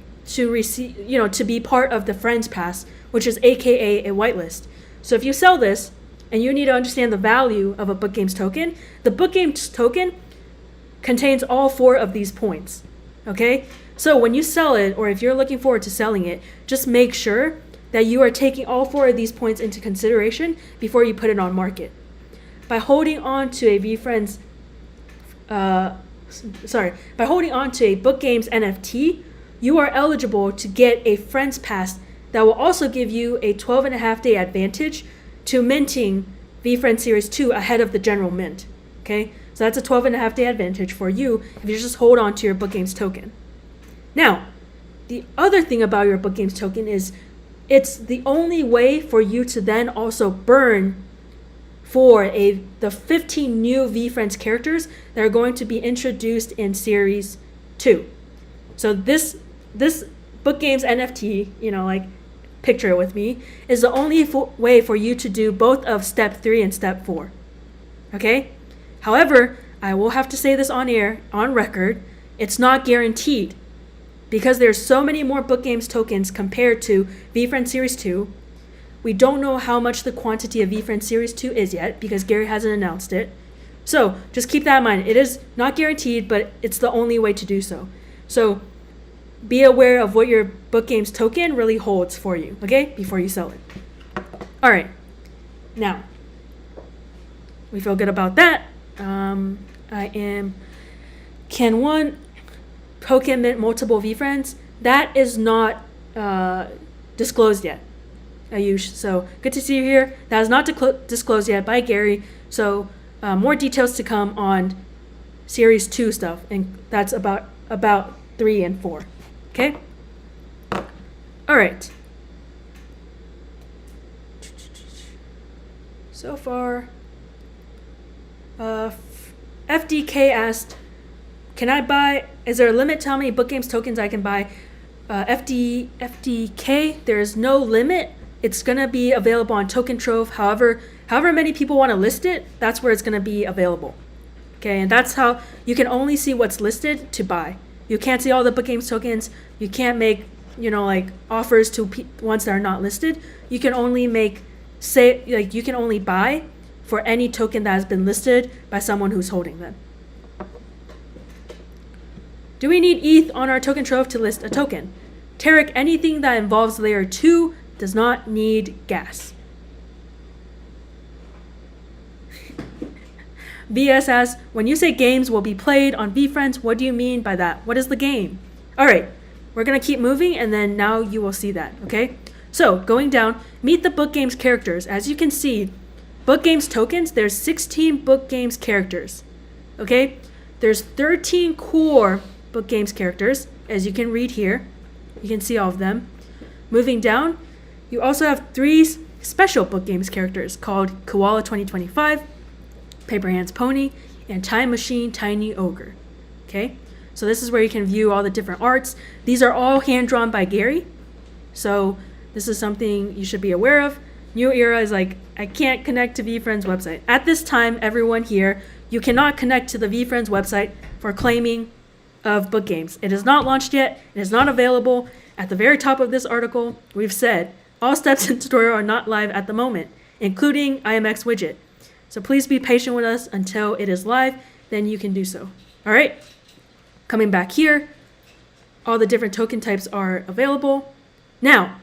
part of the Friends Pass, which is AKA a whitelist. So if you sell this and you need to understand the value of a book games token, the book games token contains all 4 of these points. Okay? So when you sell it, or if you're looking forward to selling it, just make sure that you are taking all 4 of these points into consideration before you put it on market. By holding on to a VFriends, by holding on to a Book Games NFT, you are eligible to get a Friends Pass that will also give you a 12.5-day advantage to minting VFriends Series 2 ahead of the general mint. Okay, so that's a 12.5-day advantage for you if you just hold on to your Book Games token. Now, the other thing about your Book Games token is it's the only way for you to then also burn for the 15 new VFriends characters that are going to be introduced in Series 2. So this Book Games NFT, picture it with me, is the only way for you to do both of Step 3 and Step 4. Okay? However, I will have to say this on air, on record, it's not guaranteed. Because there's so many more Book Games tokens compared to VFriends Series 2, we don't know how much the quantity of VFriends Series 2 is yet because Gary hasn't announced it. So just keep that in mind. It is not guaranteed, but it's the only way to do so. So be aware of what your Book Games token really holds for you, okay, before you sell it. All right. Now, we feel good about that. I am can one token mint multiple VFriends? That is not disclosed yet, Ayush. So good to see you here. That is not disclosed yet by Gary. So more details to come on Series 2 stuff, and that's about 3 and 4. Okay? All right. So far, FDK asked, can I buy, is there a limit to how many book games tokens I can buy? FDK, there is no limit. It's going to be available on Token Trove. However many people want to list it, that's where it's going to be available. Okay, and that's how you can only see what's listed to buy. You can't see all the book games tokens. You can't make, like offers to ones that are not listed. You can only you can only buy for any token that has been listed by someone who's holding them. Do we need ETH on our token trove to list a token? Tarek, anything that involves layer 2 does not need gas. VS asks, when you say games will be played on VFriends, what do you mean by that? What is the game? All right, we're going to keep moving, and then now you will see that, okay? So going down, meet the book games characters. As you can see, book games tokens, there's 16 book games characters, okay? There's 13 core book games characters, as you can read here. You can see all of them. Moving down, you also have 3 special book games characters called Koala 2025, Paper Hands Pony, and Time Machine Tiny Ogre, okay? So this is where you can view all the different arts. These are all hand-drawn by Gary, so this is something you should be aware of. New Era is like, I can't connect to VFriends website. At this time, everyone here, you cannot connect to the VFriends website for claiming of book games. It is not launched yet. It is not available. At the very top of this article, we've said all steps in tutorial are not live at the moment, including IMX widget. So please be patient with us until it is live, then you can do so. All right, coming back here, all the different token types are available. Now,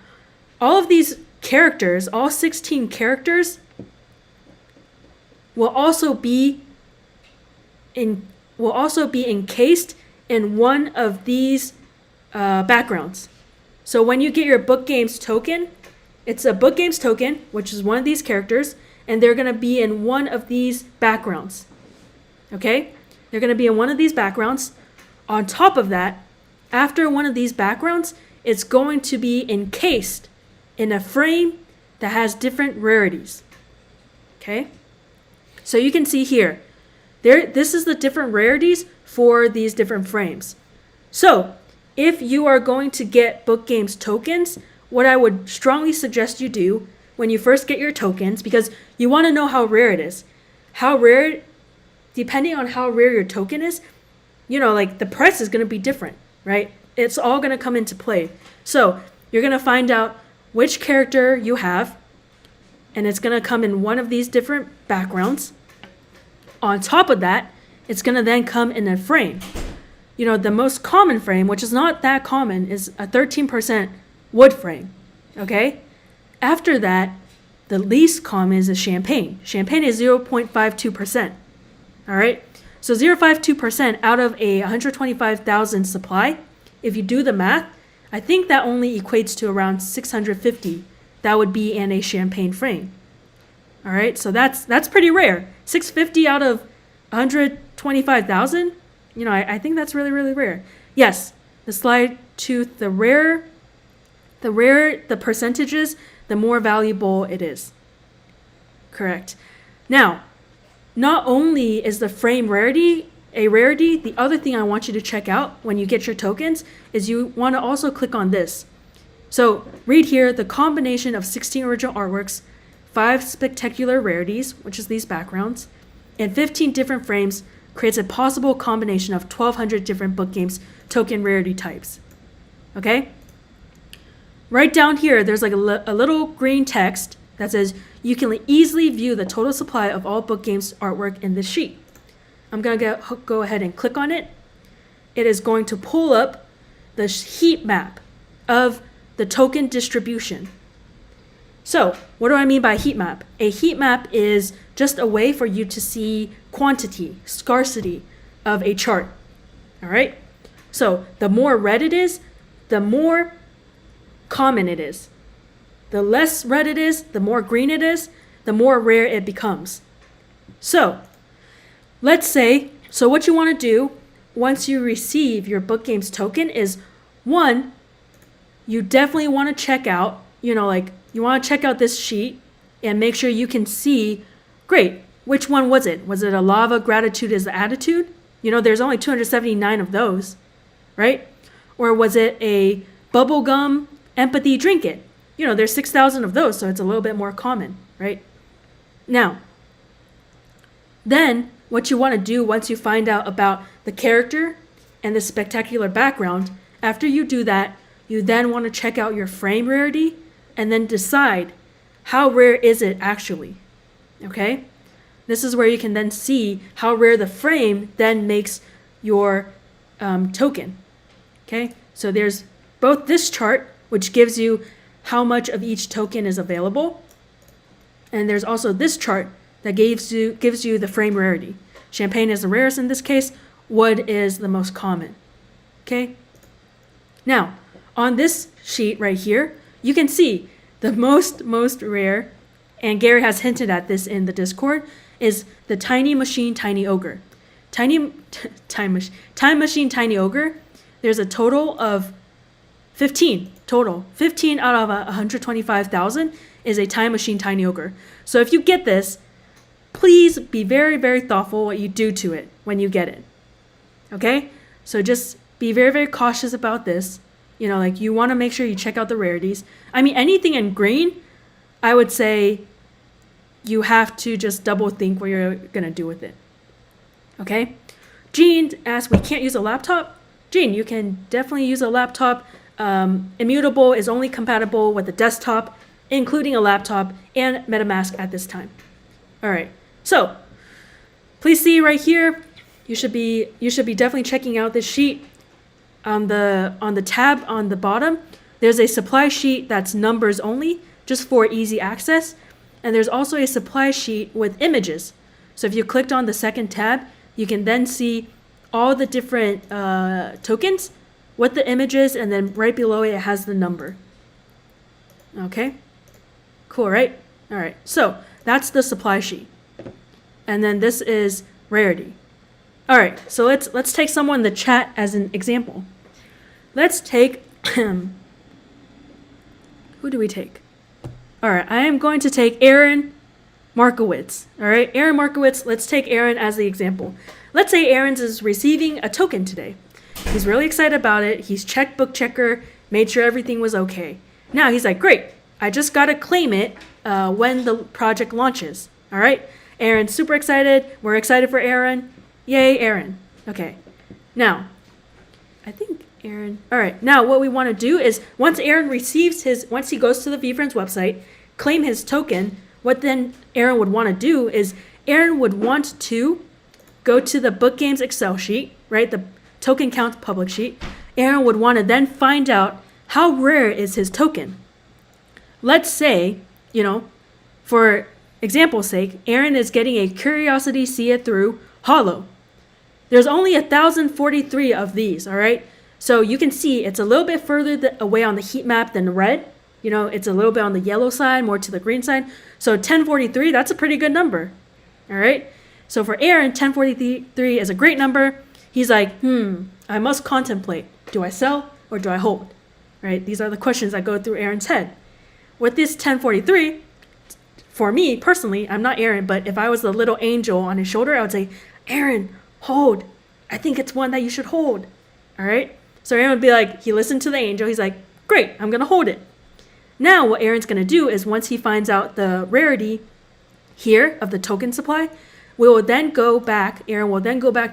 all of these characters, all 16 characters, will also be encased in one of these backgrounds. So when you get your book games token, it's a book games token, which is one of these characters, and they're going to be in one of these backgrounds. Okay? They're going to be in one of these backgrounds. On top of that, after one of these backgrounds, it's going to be encased in a frame that has different rarities. Okay? So you can see here, this is the different rarities for these different frames. So if you are going to get book games tokens, what I would strongly suggest you do when you first get your tokens, because you want to know how rare it is. How rare, depending on how rare your token is, like the price is going to be different, right? It's all going to come into play. So you're going to find out which character you have, and it's going to come in one of these different backgrounds. On top of that, it's going to then come in a frame. The most common frame, which is not that common, is a 13% wood frame, okay? After that, the least common is a champagne. Champagne is 0.52%, all right? So 0.52% out of a 125,000 supply, if you do the math, I think that only equates to around 650. That would be in a champagne frame. All right, so that's pretty rare. 650 out of 125,000, I think that's really, really rare. Yes, the slide to the rarer the percentages, the more valuable it is. Correct. Now, not only is the frame rarity a rarity, the other thing I want you to check out when you get your tokens is you want to also click on this. So read here, the combination of 16 original artworks, 5 spectacular rarities, which is these backgrounds, and 15 different frames creates a possible combination of 1,200 different book games token rarity types. Okay? Right down here, there's like a little green text that says you can easily view the total supply of all book games artwork in this sheet. I'm going to go ahead and click on it. It is going to pull up the heat map of the token distribution. So what do I mean by heat map? A heat map is just a way for you to see quantity, scarcity of a chart. All right. So the more red it is, the more common it is. The less red it is, the more green it is, the more rare it becomes. So let's say, so what you want to do once you receive your Book Games token is, one, you definitely want to check out, you want to check out this sheet and make sure you can see, great, which one was it? Was it a lava, gratitude is the attitude? There's only 279 of those, right? Or was it a bubblegum, empathy, drink it? There's 6,000 of those, so it's a little bit more common, right? Now, then what you want to do once you find out about the character and the spectacular background, after you do that, you then want to check out your frame rarity and then decide how rare is it actually, okay? This is where you can then see how rare the frame then makes your token, okay? So there's both this chart, which gives you how much of each token is available, and there's also this chart that gives you the frame rarity. Champagne is the rarest in this case. Wood is the most common, okay? Now, on this sheet right here, you can see the most rare, and Gary has hinted at this in the Discord, is the Tiny Machine Tiny Ogre. Time Machine Tiny Ogre, there's a total of 15 total. 15 out of 125,000 is a Time Machine Tiny Ogre. So if you get this, please be very, very thoughtful what you do to it when you get it. Okay? So just be very, very cautious about this. You want to make sure you check out the rarities. I mean, anything in green, I would say you have to just double think what you're going to do with it. Okay? Jean asks, we can't use a laptop? Jean, you can definitely use a laptop. Immutable is only compatible with a desktop, including a laptop and Metamask at this time. All right. So please see right here, you should be definitely checking out this sheet. On the tab on the bottom, there's a supply sheet that's numbers only, just for easy access. And there's also a supply sheet with images. So if you clicked on the second tab, you can then see all the different tokens with the images, and then right below it has the number. Okay? Cool, right? All right. So that's the supply sheet. And then this is rarity. All right, so let's take someone in the chat as an example. Let's take, who do we take? All right, I am going to take Aaron Markowitz. All right, Aaron Markowitz, let's take Aaron as the example. Let's say Aaron is receiving a token today. He's really excited about it. He's checked Book Checker, made sure everything was okay. Now he's like, great, I just got to claim it when the project launches. All right, Aaron's super excited. We're excited for Aaron. Yay, Aaron. Okay. Now, I think Aaron. All right. Now, what we want to do is once Aaron receives once he goes to the VFriends website, claim his token, what then Aaron would want to do is Aaron would want to go to the Book Games Excel sheet, right? The token count public sheet. Aaron would want to then find out how rare is his token. Let's say, for example's sake, Aaron is getting a Curiosity See It Through Hollow. There's only 1,043 of these, all right? So you can see it's a little bit further away on the heat map than the red. It's a little bit on the yellow side, more to the green side. So 1043, that's a pretty good number, all right? So for Aaron, 1043 is a great number. He's like, I must contemplate. Do I sell or do I hold, right? These are the questions that go through Aaron's head. With this 1043, for me personally, I'm not Aaron, but if I was the little angel on his shoulder, I would say, Aaron, hold. I think it's one that you should hold. All right. So Aaron would be like, he listened to the angel. He's like, great, I'm going to hold it. Now what Aaron's going to do is once he finds out the rarity here of the token supply, Aaron will then go back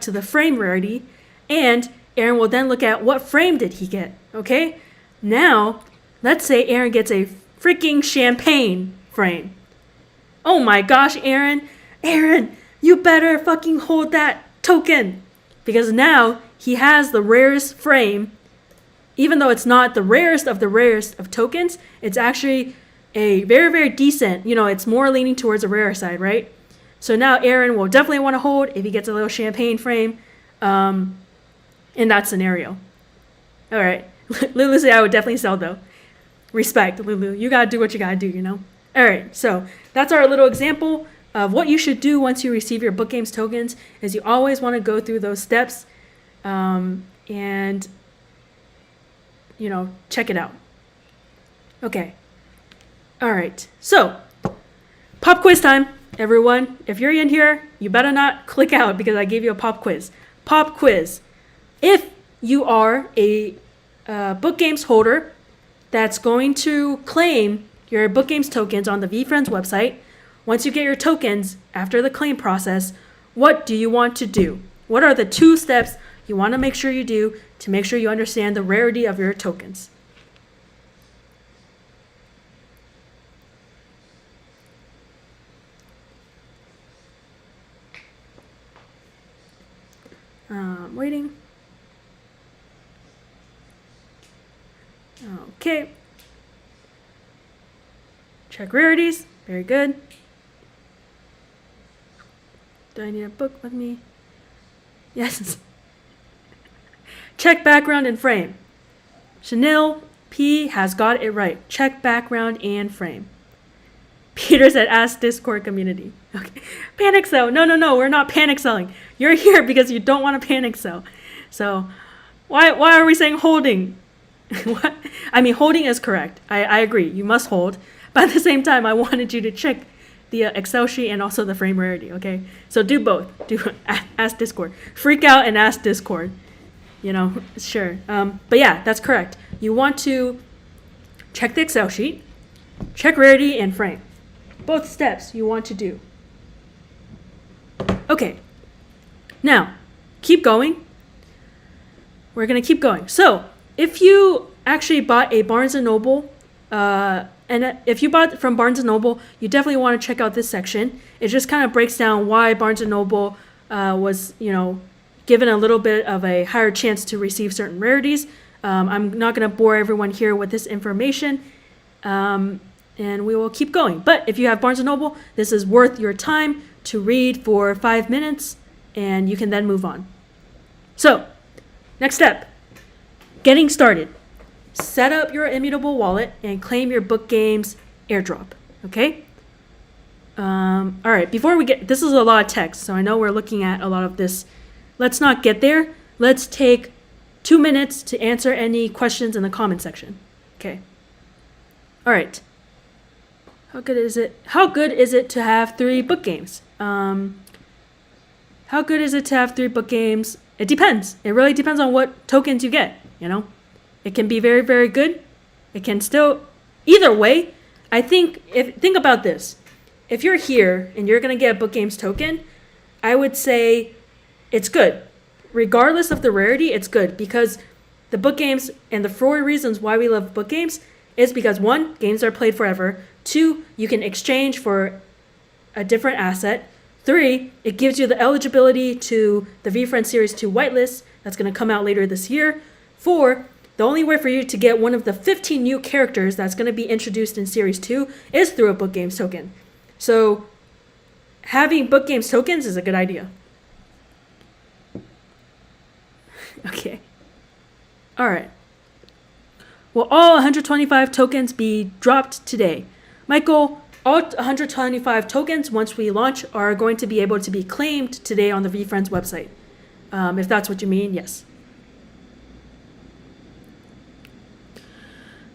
to the frame rarity, and Aaron will then look at what frame did he get. Okay. Now, let's say Aaron gets a freaking champagne frame. Oh my gosh, Aaron, you better fucking hold that token, because now he has the rarest frame. Even though it's not the rarest of tokens, it's actually a very, very decent, it's more leaning towards the rarer side, right? So now Aaron will definitely want to hold if he gets a little champagne frame. And in that scenario. All right. Lulu said I would definitely sell though. Respect, Lulu. You gotta do what you gotta do, you know? All right, so that's our little example of what you should do once you receive your Book Games tokens, is you always want to go through those steps and, you know, check it out. Okay. All right, so pop quiz time, everyone. If you're in here, you better not click out because I gave you a pop quiz. Pop quiz. If you are a Book Games holder that's going to claim your Book Games tokens on the VFriends website, once you get your tokens after the claim process, what do you want to do? What are the 2 steps you want to make sure you do to make sure you understand the rarity of your tokens? Waiting. Okay. Check rarities. Very good. Do I need a book with me? Yes. Check background and frame. Chanel P has got it right. Check background and frame. Peter said, ask Discord community. Okay. Panic sell. No. We're not panic selling. You're here because you don't want to panic sell. So why are we saying holding? What? I mean, holding is correct. I agree. You must hold. But at the same time, I wanted you to check the Excel sheet and also the frame rarity, okay? So do both. Ask Discord. Freak out and ask Discord. You know, sure. But yeah, that's correct. You want to check the Excel sheet, check rarity and frame. Both steps you want to do. Okay. Now, keep going. We're going to keep going. So, if you actually bought a Barnes & Noble, and if you bought from Barnes & Noble, you definitely want to check out this section. It just kind of breaks down why Barnes & Noble was, you know, given a little bit of a higher chance to receive certain rarities. I'm not going to bore everyone here with this information, and we will keep going. But if you have Barnes & Noble, this is worth your time to read for 5 minutes, and you can then move on. So, next step, getting started. Set up your Immutable wallet and claim your Book Games airdrop, okay? All right, before we get, this is a lot of text, so I know we're looking at a lot of this. Let's not get there. Let's take 2 minutes to answer any questions in the comment section, okay? All right. How good is it to have 3 book games? How good is it to have 3 book games? It depends. It really depends on what tokens you get, you know? It can be very, very good. It can still, either way, I think, think about this. If you're here and you're going to get a Book Games token, I would say it's good. Regardless of the rarity, it's good because the book games, and the 4 reasons why we love book games is because 1, games are played forever. 2, you can exchange for a different asset. 3, it gives you the eligibility to the VFriends Series 2 whitelist that's going to come out later this year. 4, the only way for you to get one of the 15 new characters that's going to be introduced in Series 2 is through a Book Games token. So having Book Games tokens is a good idea. Okay. All right. Will all 125 tokens be dropped today? Michael, all 125 tokens, once we launch, are going to be able to be claimed today on the VFriends website. If that's what you mean, yes.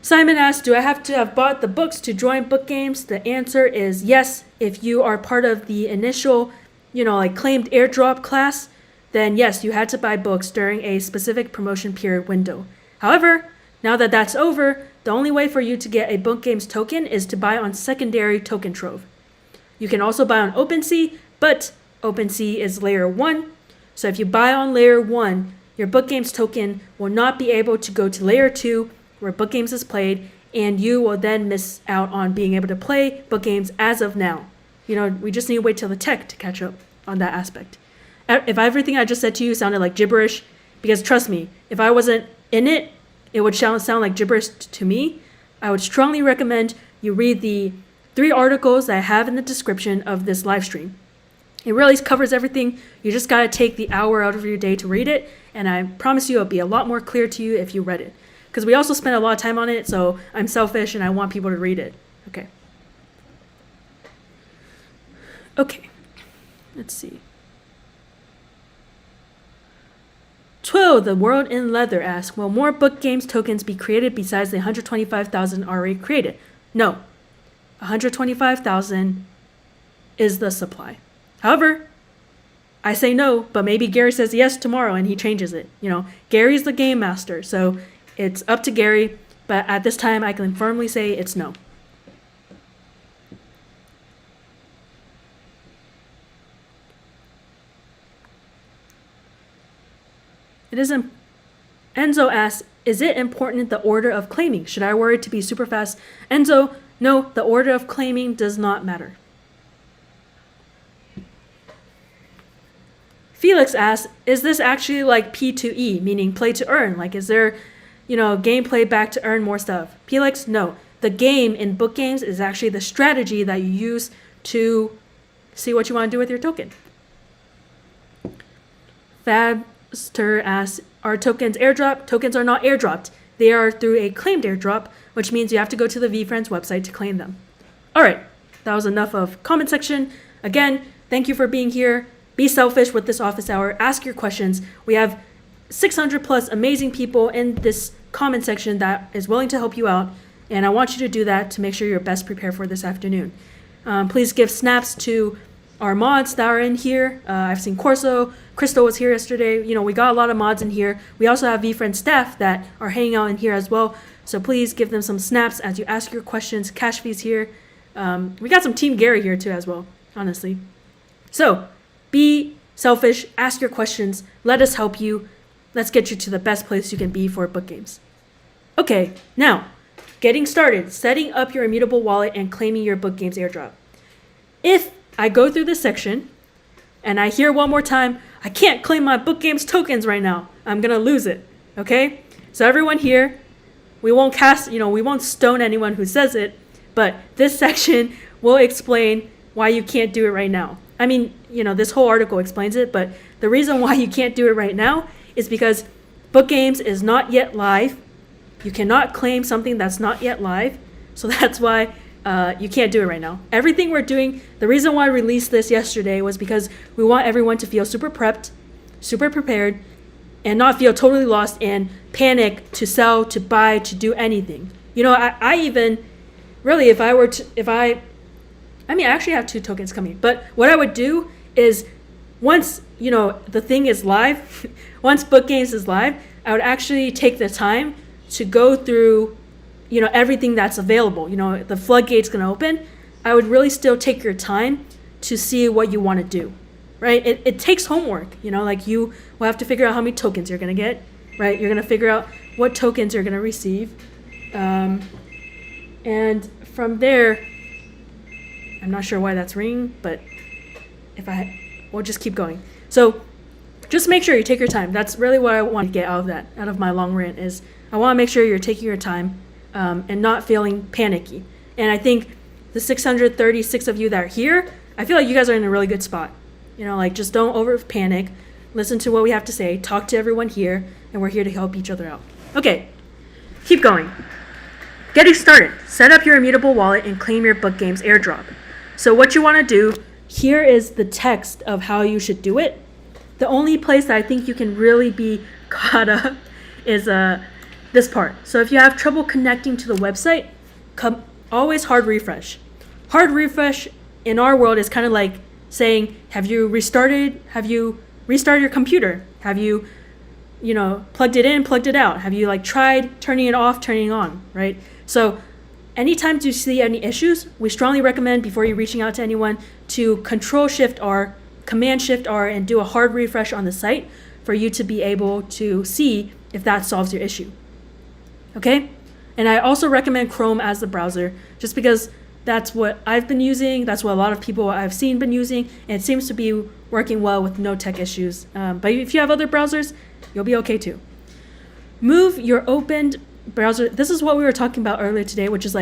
Simon asked, do I have to have bought the books to join Book Games? The answer is yes. If you are part of the initial, like claimed airdrop class, then yes, you had to buy books during a specific promotion period window. However, now that that's over, the only way for you to get a Book Games token is to buy on secondary token trove. You can also buy on OpenSea, but OpenSea is layer 1. So if you buy on layer 1, your Book Games token will not be able to go to layer 2, where Book Games is played, and you will then miss out on being able to play Book Games as of now. We just need to wait till the tech to catch up on that aspect. If everything I just said to you sounded like gibberish, because trust me, if I wasn't in it, it would sound like gibberish to me. I would strongly recommend you read the 3 articles that I have in the description of this live stream. It really covers everything. You just got to take the hour out of your day to read it. And I promise you it'll be a lot more clear to you if you read it. Because we also spend a lot of time on it, so I'm selfish and I want people to read it. Okay. Okay. Let's see. Twill, the World in Leather asks, will more book games tokens be created besides the 125,000 already created? No. 125,000 is the supply. However, I say no, but maybe Gary says yes tomorrow and he changes it. You know, Gary's the game master, so it's up to Gary, but at this time I can firmly say it's no. It isn't. Enzo asks, is it important the order of claiming? Should I worry to be super fast? Enzo, no, the order of claiming does not matter. Felix asks, is this actually like P2E, meaning play to earn? Like, is there, gameplay back to earn more stuff? Felix, no. The game in book games is actually the strategy that you use to see what you want to do with your token. Fabster asks, are tokens airdropped? Tokens are not airdropped. They are through a claimed airdrop, which means you have to go to the VFriends website to claim them. All right, that was enough of comment section. Again, thank you for being here. Be selfish with this office hour. Ask your questions. We have 600 plus amazing people in this comment section that is willing to help you out. And I want you to do that to make sure you're best prepared for this afternoon. Please give snaps to our mods that are in here. I've seen Corso. Crystal was here yesterday. We got a lot of mods in here. We also have VFriend staff that are hanging out in here as well. So please give them some snaps as you ask your questions. Cash fees here. We got some Team Gary here too as well, honestly. So be selfish. Ask your questions. Let us help you. Let's get you to the best place you can be for book games. Okay, now, getting started. Setting up your Immutable wallet and claiming your book games airdrop. If I go through this section and I hear one more time, I can't claim my book games tokens right now, I'm gonna lose it, okay? So everyone here, we won't we won't stone anyone who says it, but this section will explain why you can't do it right now. I mean, this whole article explains it, but the reason why you can't do it right now is because book games is not yet live. You cannot claim something that's not yet live. So that's why you can't do it right now. Everything we're doing, the reason why I released this yesterday was because we want everyone to feel super prepped, super prepared, and not feel totally lost and panic to sell, to buy, to do anything. I even, really, I actually have 2 tokens coming, but what I would do is once, the thing is live, once book games is live, I would actually take the time to go through, everything that's available. The floodgate's going to open. I would really still take your time to see what you want to do, right? It takes homework, like you will have to figure out how many tokens you're going to get, right? You're going to figure out what tokens you're going to receive. And from there, I'm not sure why that's ringing, but we'll just keep going. So just make sure you take your time. That's really what I want to get out of my long rant is I want to make sure you're taking your time and not feeling panicky. And I think the 636 of you that are here, I feel like you guys are in a really good spot. Just don't over panic. Listen to what we have to say. Talk to everyone here, and we're here to help each other out. Okay, keep going. Getting started. Set up your Immutable wallet and claim your book games airdrop. So what you want to do, here is the text of how you should do it. The only place that I think you can really be caught up is this part. So if you have trouble connecting to the website, always hard refresh. Hard refresh in our world is kind of like saying, have you restarted your computer? Have you, plugged it in, plugged it out? Have you tried turning it off, turning it on, right? So anytime you see any issues, we strongly recommend before you're reaching out to anyone to Control-Shift-R, Command-Shift-R, and do a hard refresh on the site for you to be able to see if that solves your issue. Okay? And I also recommend Chrome as the browser just because that's what I've been using. That's what a lot of people I've seen been using. And it seems to be working well with no tech issues. But if you have other browsers, you'll be okay too. Move your opened browser. This is what we were talking about earlier today, which is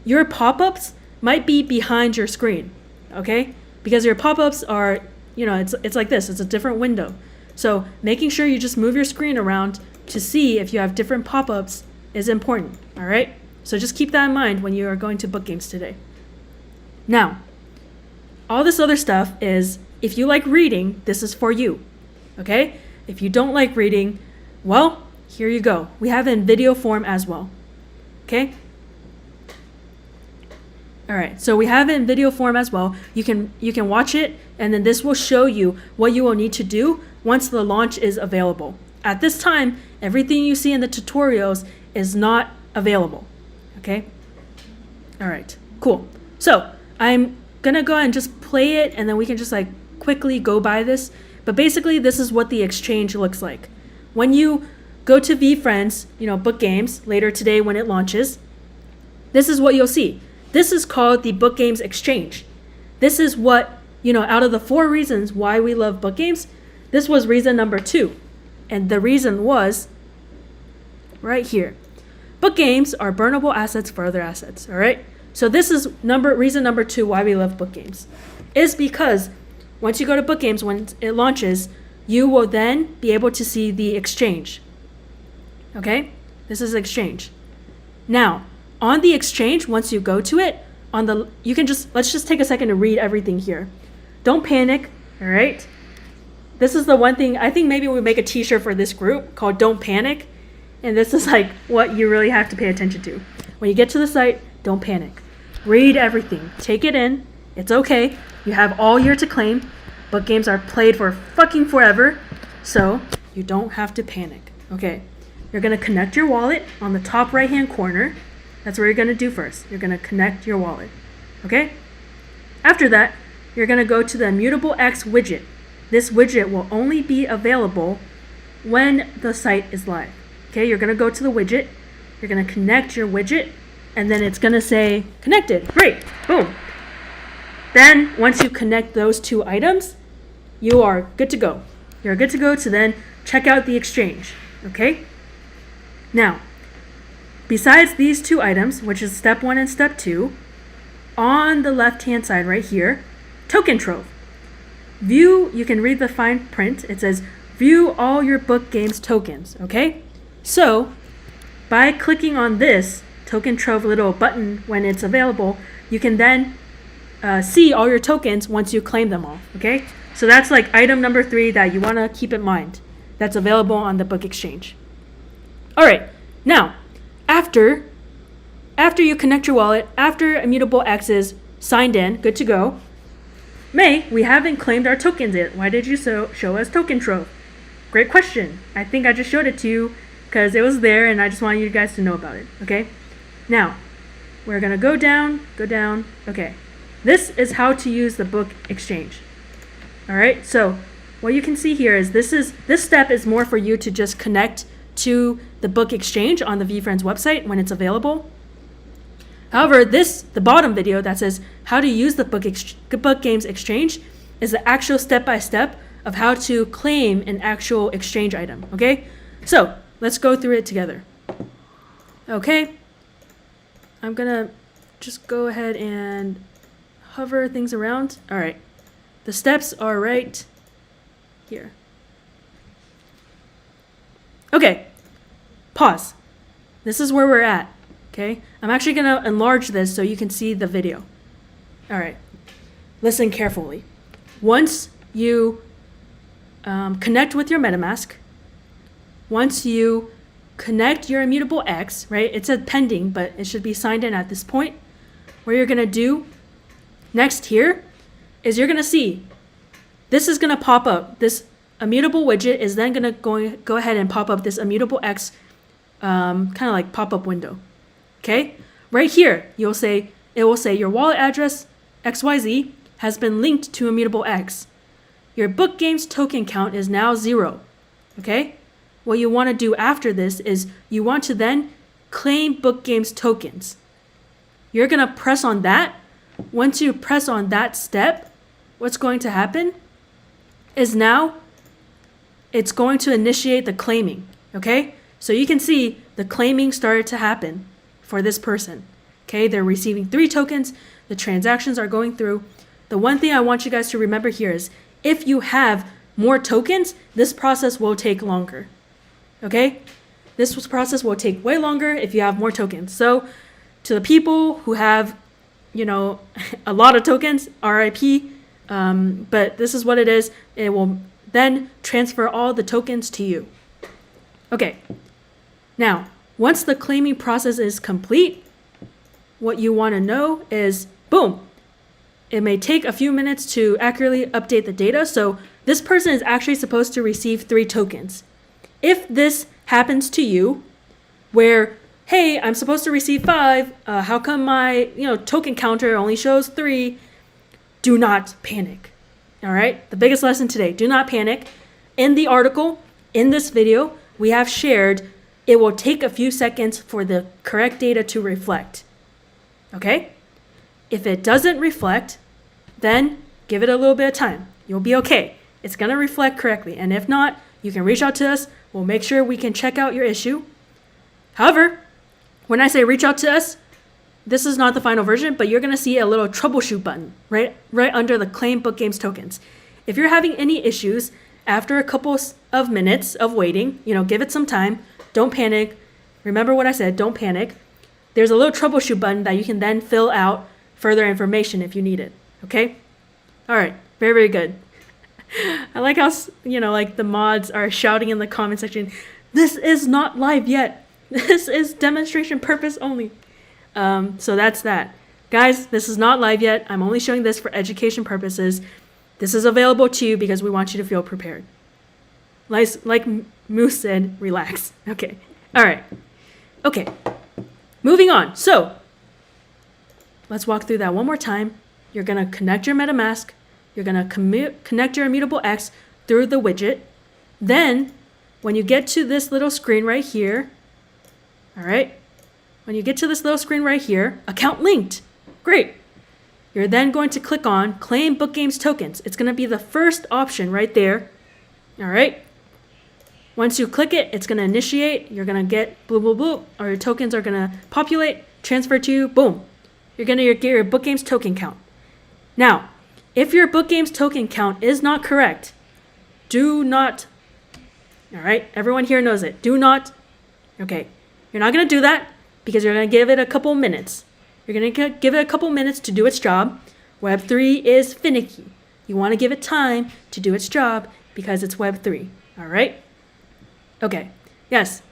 your pop-ups might be behind your screen. Okay? Because your pop-ups are, it's like this. It's a different window. So making sure you just move your screen around to see if you have different pop-ups is important, all right? So just keep that in mind when you are going to book games today. Now, all this other stuff is, if you like reading, this is for you, okay? If you don't like reading, well, here you go. We have it in video form as well, okay? All right, so we have it in video form as well. You can watch it, and then this will show you what you will need to do once the launch is available. At this time, everything you see in the tutorials is not available, okay? All right, cool. So I'm gonna go ahead and just play it, and then we can just like quickly go by this. But basically, this is what the exchange looks like. When you go to VFriends, book games later today when it launches, this is what you'll see. This is called the Book Games Exchange. This is what, out of the 4 reasons why we love book games, this was reason number 2. And the reason was right here. Book games are burnable assets for other assets, all right? So this is reason number 2 why we love book games. Is because once you go to book games, when it launches, you will then be able to see the exchange. Okay? This is exchange. Now, on the exchange, once you go to it, let's just take a second to read everything here. Don't panic, all right? This is the one thing, I think maybe we'll make a t-shirt for this group called Don't Panic. And this is like what you really have to pay attention to. When you get to the site, don't panic. Read everything. Take it in. It's okay. You have all year to claim. Book games are played for fucking forever. So you don't have to panic. Okay. You're going to connect your wallet on the top right-hand corner. That's what you're going to do first. You're going to connect your wallet. Okay? After that, you're going to go to the Immutable X widget. This widget will only be available when the site is live. Okay, you're going to go to the widget. You're going to connect your widget, and then it's going to say connected. Great. Boom. Then once you connect those 2 items, you are good to go. You're good to go to then check out the exchange. Okay? Now, besides these 2 items, which is step 1 and step 2, on the left-hand side right here, token trove. View, you can read the fine print. It says, view all your book games tokens, okay? So, by clicking on this token trove little button when it's available, you can then see all your tokens once you claim them all, okay? So that's like item number 3 that you want to keep in mind. That's available on the book exchange. All right, now, after you connect your wallet, after Immutable X is signed in, good to go, we haven't claimed our tokens yet. Why did you show us token trove? Great question. I think I just showed it to you because it was there and I just wanted you guys to know about it, okay? Now, we're going to go down. Okay, this is how to use the book exchange. All right, so what you can see here is this step is more for you to just connect to the book exchange on the VFriends website when it's available. However, the bottom video that says how to use the book games exchange is the actual step-by-step of how to claim an actual exchange item, okay? So let's go through it together. Okay, I'm gonna just go ahead and hover things around. All right, the steps are right here. Okay, pause. This is where we're at. Okay, I'm actually going to enlarge this so you can see the video. All right, listen carefully. Once you connect with your Metamask, once you connect your Immutable X, right? It said pending, but it should be signed in at this point. What you're going to do next here is you're going to see this is going to pop up. This Immutable widget is then going to go ahead and pop up this Immutable X kind of like pop-up window. Okay, right here, it will say your wallet address XYZ has been linked to Immutable X. Your book games token count is now 0. Okay, what you want to do after this is you want to then claim book games tokens. You're going to press on that. Once you press on that step, what's going to happen is now it's going to initiate the claiming. Okay, so you can see the claiming started to happen for this person. Okay, they're receiving 3 tokens. The transactions are going through. The one thing I want you guys to remember here is if you have more tokens, this process will take longer. Okay? This process will take way longer if you have more tokens. So to the people who have, a lot of tokens, RIP, but this is what it is. It will then transfer all the tokens to you. Okay. Now, once the claiming process is complete, what you want to know is, boom, it may take a few minutes to accurately update the data. So this person is actually supposed to receive 3 tokens. If this happens to you, where, hey, I'm supposed to receive 5, how come my token counter only shows 3? Do not panic. All right? The biggest lesson today, do not panic. In the article, in this video, we have shared it will take a few seconds for the correct data to reflect. Okay? If it doesn't reflect, then give it a little bit of time. You'll be okay. It's going to reflect correctly. And if not, you can reach out to us. We'll make sure we can check out your issue. However, when I say reach out to us, this is not the final version, but you're going to see a little troubleshoot button right under the Claim Book Games tokens. If you're having any issues after a couple of minutes of waiting, give it some time. Don't panic. Remember what I said, don't panic. There's a little troubleshoot button that you can then fill out further information if you need it. Okay? All right. Very, very good. I like how, like the mods are shouting in the comment section, this is not live yet. This is demonstration purpose only. So that's that. Guys, this is not live yet. I'm only showing this for education purposes. This is available to you because we want you to feel prepared. Like Moose said, relax. Okay. All right. Okay. Moving on. So let's walk through that one more time. You're going to connect your Metamask. You're going to connect your Immutable X through the widget. Then when you get to this little screen right here, all right, when you get to this little screen right here, account linked. Great. You're then going to click on Claim Book Games Tokens. It's going to be the first option right there. All right. Once you click it, it's going to initiate. You're going to get blue, blue, blue, or your tokens are going to populate, transfer to you. Boom. You're going to get your Book Games token count. Now, if your Book Games token count is not correct, do not, all right, everyone here knows it. Do not, okay, you're not going to do that because you're going to give it a couple minutes. You're going to give it a couple minutes to do its job. Web3 is finicky. You want to give it time to do its job because it's Web3, all right? Okay, yes,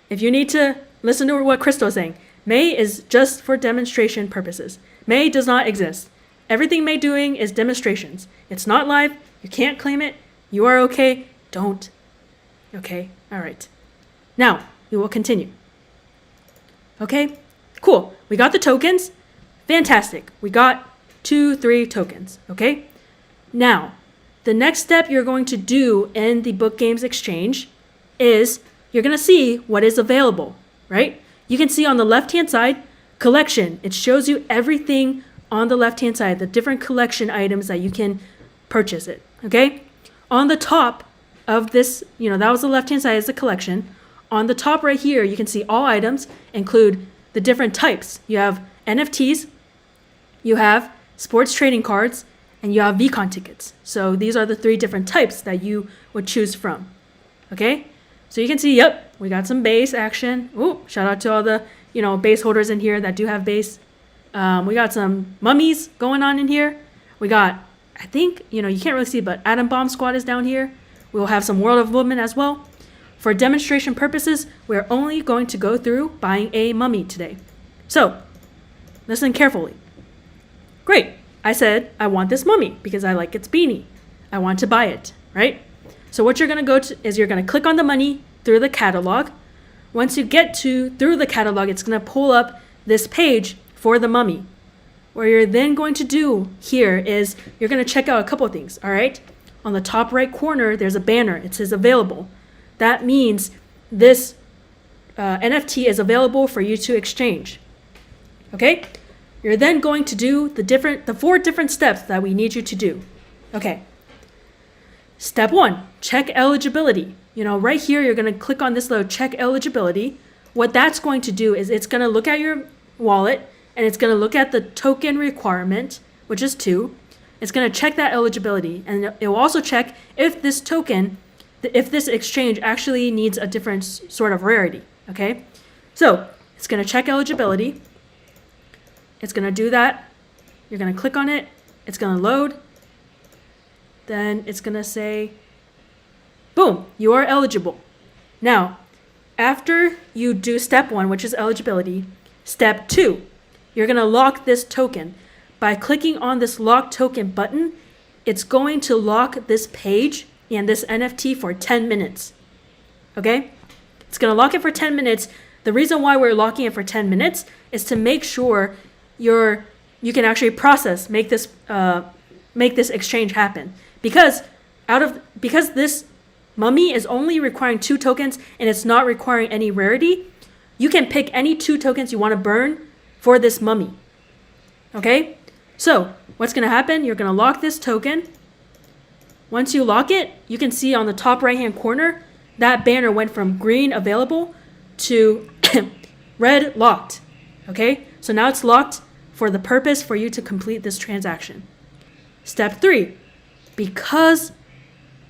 if you need to listen to what Crystal is saying, May is just for demonstration purposes. May does not exist. Everything May doing is demonstrations. It's not live. You can't claim it. You are okay. Don't. Okay, all right. Now, we will continue. Okay, cool. We got the tokens. Fantastic. We got 3 tokens, okay? Now, the next step you're going to do in the Book Games Exchange is you're going to see what is available, right? You can see on the left-hand side, collection. It shows you everything on the left-hand side, the different collection items that you can purchase it, okay? On the top of this, that was the left-hand side is the collection. On the top right here, you can see all items include the different types. You have NFTs, you have sports trading cards, and you have VCon tickets. So these are the 3 different types that you would choose from, okay? So you can see, yep, we got some base action. Ooh, shout out to all the, base holders in here that do have base. We got some mummies going on in here. We got, I think, you can't really see, but Atom Bomb Squad is down here. We will have some World of Women as well. For demonstration purposes, we're only going to go through buying a mummy today. So, listen carefully. Great. I said, I want this mummy because I like its beanie. I want to buy it, right? So what you're going to go to is you're going to click on the money through the catalog. Once you get through the catalog, it's going to pull up this page for the mummy. What you're then going to do here is you're going to check out a couple of things, all right? On the top right corner, there's a banner. It says available. That means this NFT is available for you to exchange, okay? You're then going to do the 4 different steps that we need you to do, okay? Step 1, check eligibility. Right here, you're going to click on this little check eligibility. What that's going to do is it's going to look at your wallet and it's going to look at the token requirement, which is 2. It's going to check that eligibility, and it will also check if this token, if this exchange actually needs a different sort of rarity, okay? So it's going to check eligibility. It's going to do that. You're going to click on it. It's going to load. Then it's going to say, boom, you are eligible. Now, after you do step 1, which is eligibility, step 2, you're going to lock this token. By clicking on this lock token button, it's going to lock this page and this NFT for 10 minutes. Okay? It's going to lock it for 10 minutes. The reason why we're locking it for 10 minutes is to make sure you can actually process, make this exchange happen. Because this mummy is only requiring 2 tokens and it's not requiring any rarity, you can pick any 2 tokens you want to burn for this mummy. Okay? So what's going to happen? You're going to lock this token. Once you lock it, you can see on the top right-hand corner, that banner went from green available to red locked. Okay? So now it's locked for the purpose for you to complete this transaction. Step 3, because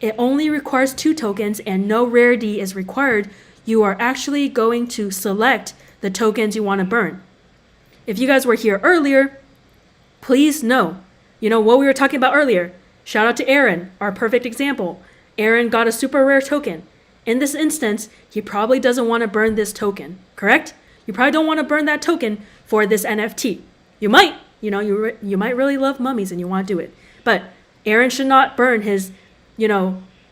it only requires 2 tokens and no rarity is required, you are actually going to select the tokens you want to burn. If you guys were here earlier, please know, what we were talking about earlier. Shout out to Aaron, our perfect example. Aaron got a super rare token. In this instance, he probably doesn't want to burn this token, correct? You probably don't want to burn that token for this NFT. You might, you might really love mummies and you want to do it. But Aaron should not burn his,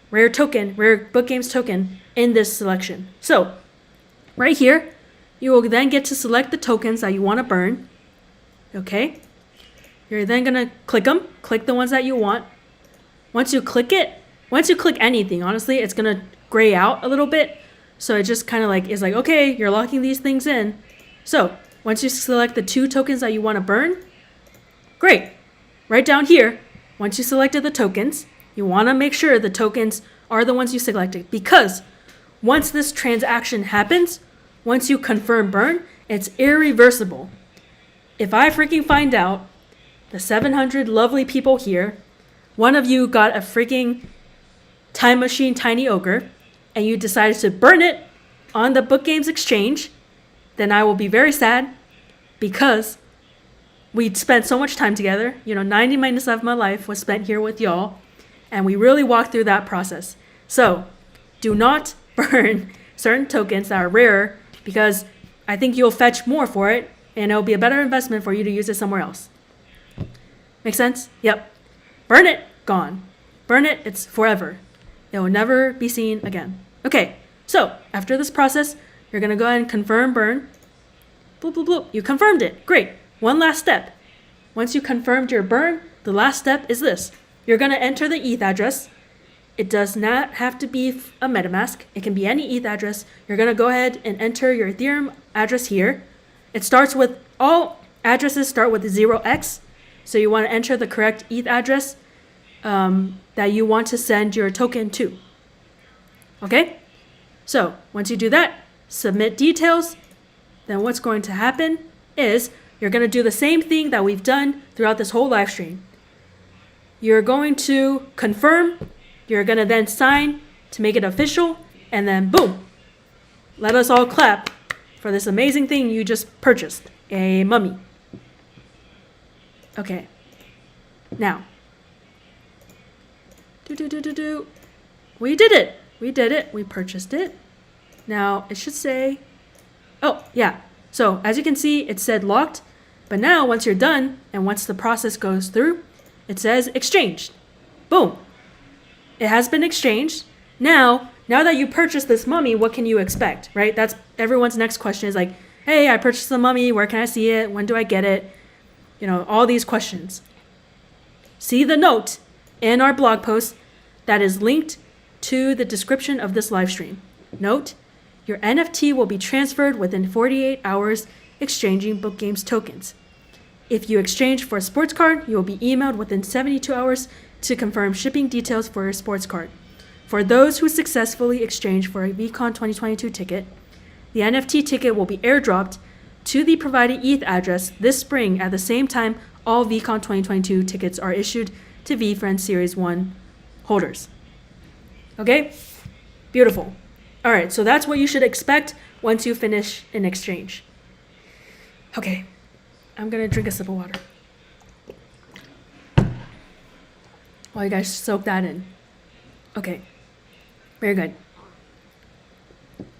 rare book games token in this selection. So, right here, you will then get to select the tokens that you want to burn. Okay? You're then going to click them. Click the ones that you want. Once you click anything, honestly, it's going to gray out a little bit. So it just kind of is like, okay, you're locking these things in. So once you select the 2 tokens that you want to burn, great. Right down here, once you selected the tokens, you want to make sure the tokens are the ones you selected. Because once this transaction happens, once you confirm burn, it's irreversible. If I freaking find out the 700 lovely people here, one of you got a freaking time machine tiny ogre, and you decided to burn it on the book games exchange, then I will be very sad because we spent so much time together. 90 minutes of my life was spent here with y'all, and we really walked through that process. So do not burn certain tokens that are rare because I think you'll fetch more for it, and it'll be a better investment for you to use it somewhere else. Make sense? Yep. Burn it, gone. Burn it, it's forever. It will never be seen again. Okay, so after this process, you're going to go ahead and confirm burn. Bloop, bloop, bloop. You confirmed it. Great. One last step. Once you confirmed your burn, the last step is this. You're going to enter the ETH address. It does not have to be a Metamask. It can be any ETH address. You're going to go ahead and enter your Ethereum address here. It starts with, all addresses start with 0x. So you want to enter the correct ETH address that you want to send your token to. Okay? So once you do that, submit details. Then what's going to happen is you're going to do the same thing that we've done throughout this whole live stream. You're going to confirm. You're going to then sign to make it official. And then boom. Let us all clap for this amazing thing you just purchased. A mummy. Okay, now, we did it, we purchased it. Now, it should say, oh, yeah, so as you can see, it said locked, but now once you're done, and once the process goes through, it says exchanged. Boom, it has been exchanged. Now that you purchased this mummy, what can you expect, right? That's everyone's next question is like, hey, I purchased the mummy, where can I see it, when do I get it? All these questions. See the note in our blog post that is linked to the description of this live stream. Note, your NFT will be transferred within 48 hours exchanging book games tokens. If you exchange for a sports card, you will be emailed within 72 hours to confirm shipping details for your sports card. For those who successfully exchange for a VCon 2022 ticket, the NFT ticket will be airdropped to the provided ETH address this spring at the same time all VCon 2022 tickets are issued to VFriends Series 1 holders. Okay? Beautiful. All right, so that's what you should expect once you finish an exchange. Okay, I'm gonna drink a sip of water while you guys soak that in. Okay, very good.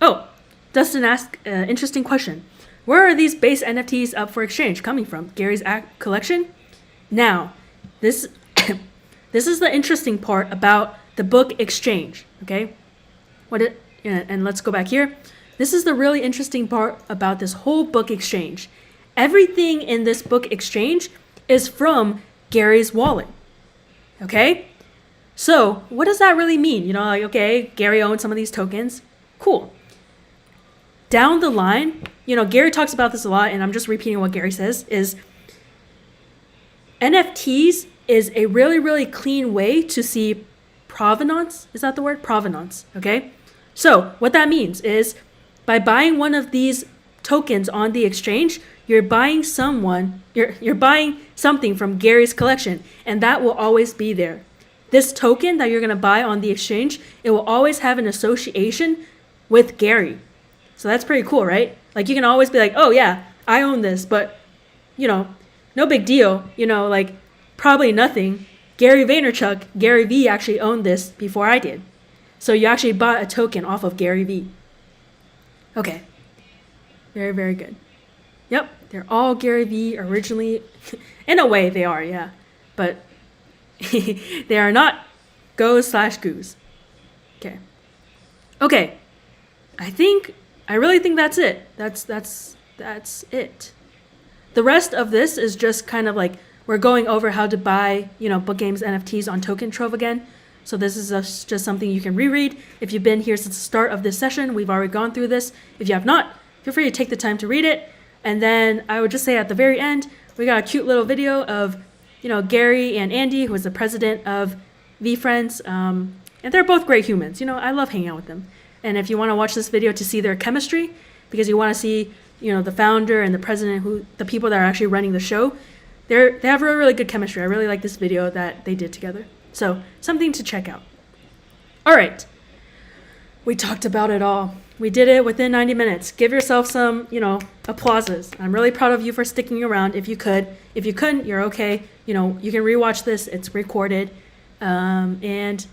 Oh, Dustin asked an interesting question. Where are these base NFTs up for exchange coming from? Gary's collection? Now, this is the interesting part about the book exchange, okay? And let's go back here. This is the really interesting part about this whole book exchange. Everything in this book exchange is from Gary's wallet, okay? So what does that really mean? You know, like, okay, Gary owns some of these tokens. Cool. Down the line, you know, Gary talks about this a lot, and I'm just repeating what Gary says, is NFTs is a really, really clean way to see provenance. Is that the word? Provenance, okay? So what that means is by buying one of these tokens on the exchange, you're buying you're buying something from Gary's collection, and that will always be there. This token that you're going to buy on the exchange, it will always have an association with Gary. So that's pretty cool, right? Like you can always be like, oh yeah, I own this, but you know, no big deal. You know, like probably nothing. Gary Vee actually owned this before I did. So you actually bought a token off of Garyvee. Okay. Very, very good. Yep, they're all Garyvee originally. In a way they are, yeah. But they are not Go/Goos. Okay. Okay. I really think that's it. That's it. The rest of this is just kind of like we're going over how to buy, you know, book games NFTs on Token Trove again. So this is just something you can reread. If you've been here since the start of this session, we've already gone through this. If you have not, feel free to take the time to read it. And then I would just say at the very end, we got a cute little video of, you know, Gary and Andy, who is the president of VFriends. And they're both great humans. You know, I love hanging out with them. And if you want to watch this video to see their chemistry, because you want to see, you know, the founder and the president, the people that are actually running the show, they have really, really good chemistry. I really like this video that they did together. So something to check out. All right. We talked about it all. We did it within 90 minutes. Give yourself some, you know, applauses. I'm really proud of you for sticking around if you could. If you couldn't, you're okay. You know, you can rewatch this. It's recorded. And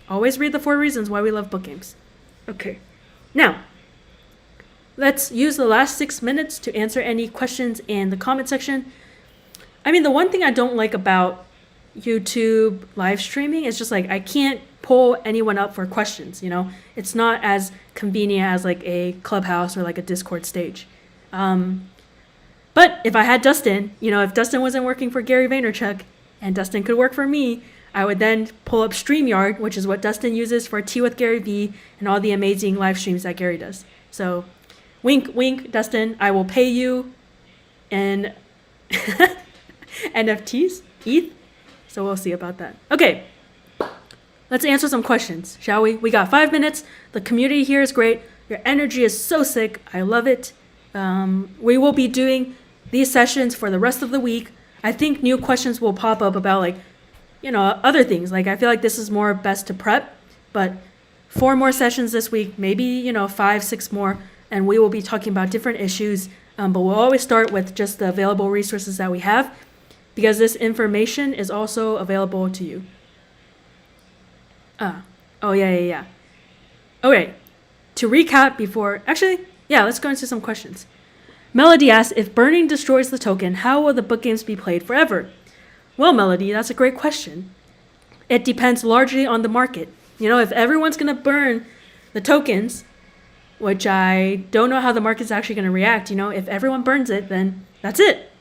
always read the 4 reasons why we love book games. Okay. Now, let's use the last 6 minutes to answer any questions in the comment section. I mean, the one thing I don't like about YouTube live streaming is just like I can't pull anyone up for questions, you know? It's not as convenient as like a Clubhouse or like a Discord stage. But if I had Dustin, you know, if Dustin wasn't working for Gary Vaynerchuk and Dustin could work for me, I would then pull up StreamYard, which is what Dustin uses for Tea with Garyvee and all the amazing live streams that Gary does. So wink, wink, Dustin, I will pay you in NFTs, ETH. So we'll see about that. Okay, let's answer some questions, shall we? We got 5 minutes. The community here is great. Your energy is so sick. I love it. We will be doing these sessions for the rest of the week. I think new questions will pop up about like, you know, other things. Like I feel like this is more best to prep, but 4 more sessions this week, maybe, you know, 5, 6 more, and we will be talking about different issues. But we'll always start with just the available resources that we have, because this information is also available to you. Oh, yeah. Okay, to recap before, actually, yeah, let's go into some questions. Melody asks, if burning destroys the token, how will the book games be played forever? Well, Melody, that's a great question. It depends largely on the market. You know, if everyone's going to burn the tokens, which I don't know how the market's actually going to react, you know, if everyone burns it, then that's it.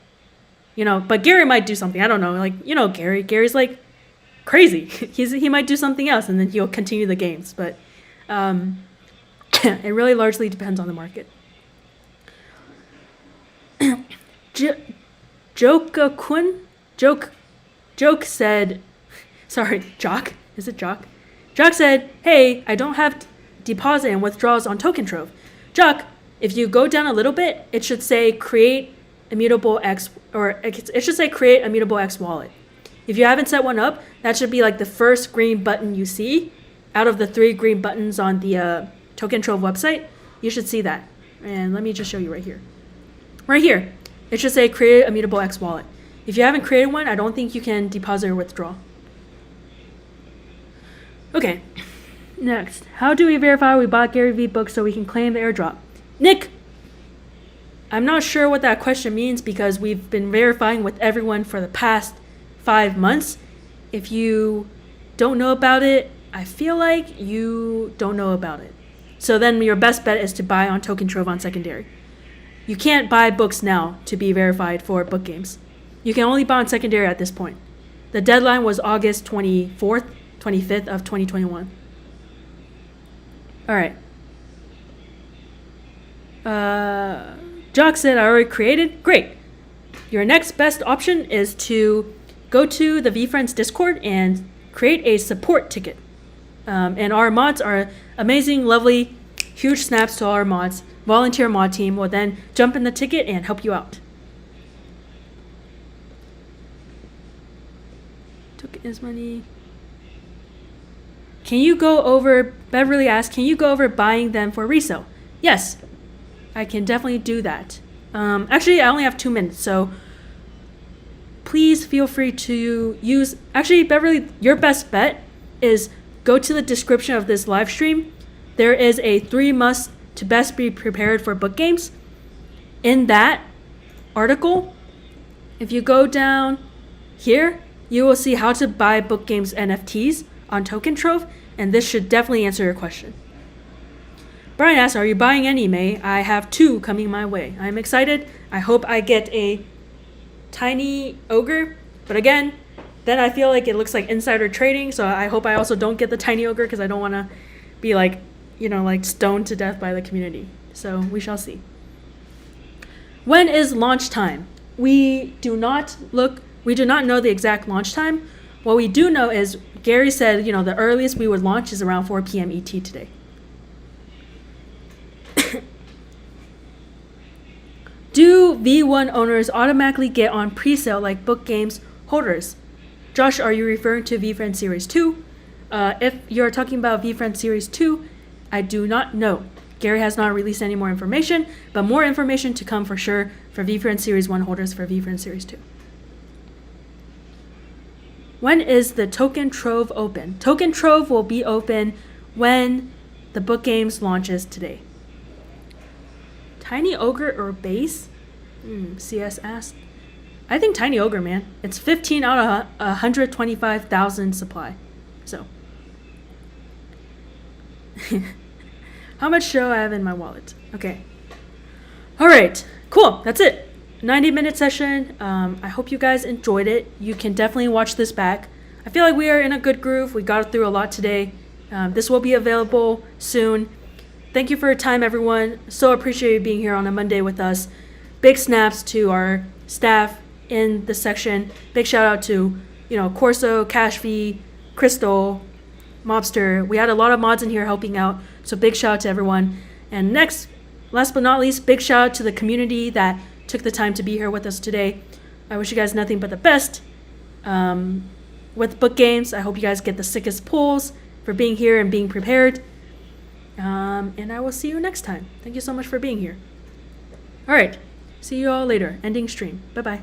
You know, but Gary might do something. I don't know. Like, you know, Gary's like crazy. He might do something else and then he'll continue the games. But it really largely depends on the market. Joke said, sorry, Jock? Is it Jock? Jock said, hey, I don't have deposit and withdrawals on Token Trove. Jock, if you go down a little bit, it should say create Immutable X, or it should say create Immutable X wallet. If you haven't set one up, that should be like the first green button you see out of the 3 green buttons on the Token Trove website. You should see that. And let me just show you right here. Right here, it should say create Immutable X wallet. If you haven't created one, I don't think you can deposit or withdraw. Okay, next. How do we verify we bought Garyvee books so we can claim the airdrop? Nick! I'm not sure what that question means because we've been verifying with everyone for the past 5 months. If you don't know about it, I feel like you don't know about it. So then your best bet is to buy on Token Trove on secondary. You can't buy books now to be verified for book games. You can only buy on secondary at this point. The deadline was August 24th, 25th of 2021. All right. Jock said I already created. Great. Your next best option is to go to the VFriends Discord and create a support ticket. And our mods are amazing, lovely, huge snaps to all our mods. Volunteer mod team will then jump in the ticket and help you out. Took his money. Can you go over, Beverly asked, can you go over buying them for resale? Yes, I can definitely do that. Actually, I only have 2 minutes, so please feel free to use, actually, Beverly, your best bet is go to the description of this live stream. There is a 3 must to best be prepared for book games. In that article, if you go down here, you will see how to buy book games NFTs on Token Trove, and this should definitely answer your question. Brian asks, are you buying any, May? I have 2 coming my way. I'm excited. I hope I get a tiny ogre, but again, then I feel like it looks like insider trading, so I hope I also don't get the tiny ogre because I don't want to be like, you know, like stoned to death by the community. So we shall see. When is launch time? We do not know the exact launch time. What we do know is Gary said, you know, the earliest we would launch is around 4 p.m. ET today. Do V1 owners automatically get on pre-sale like book games holders? Josh, are you referring to VFriend Series 2? If you're talking about VFriend Series 2, I do not know. Gary has not released any more information, but more information to come for sure for VFriend Series 1 holders for VFriend Series 2. When is the Token Trove open? Token Trove will be open when the book games launches today. Tiny Ogre or base? CS asked. I think Tiny Ogre, man. It's 15 out of 125,000 supply. So. How much show I have in my wallet? Okay. All right. Cool. That's it. 90-minute session. I hope you guys enjoyed it. You can definitely watch this back. I feel like we are in a good groove. We got through a lot today. This will be available soon. Thank you for your time, everyone. So appreciate you being here on a Monday with us. Big snaps to our staff in the section. Big shout out to, you know, Corso, Cashvee, Crystal, Mobster. We had a lot of mods in here helping out. So big shout out to everyone. And next, last but not least, big shout out to the community that took the time to be here with us today. I wish you guys nothing but the best. With book games, I hope you guys get the sickest pulls for being here and being prepared. And I will see you next time. Thank you so much for being here. All right. See you all later. Ending stream. Bye-bye.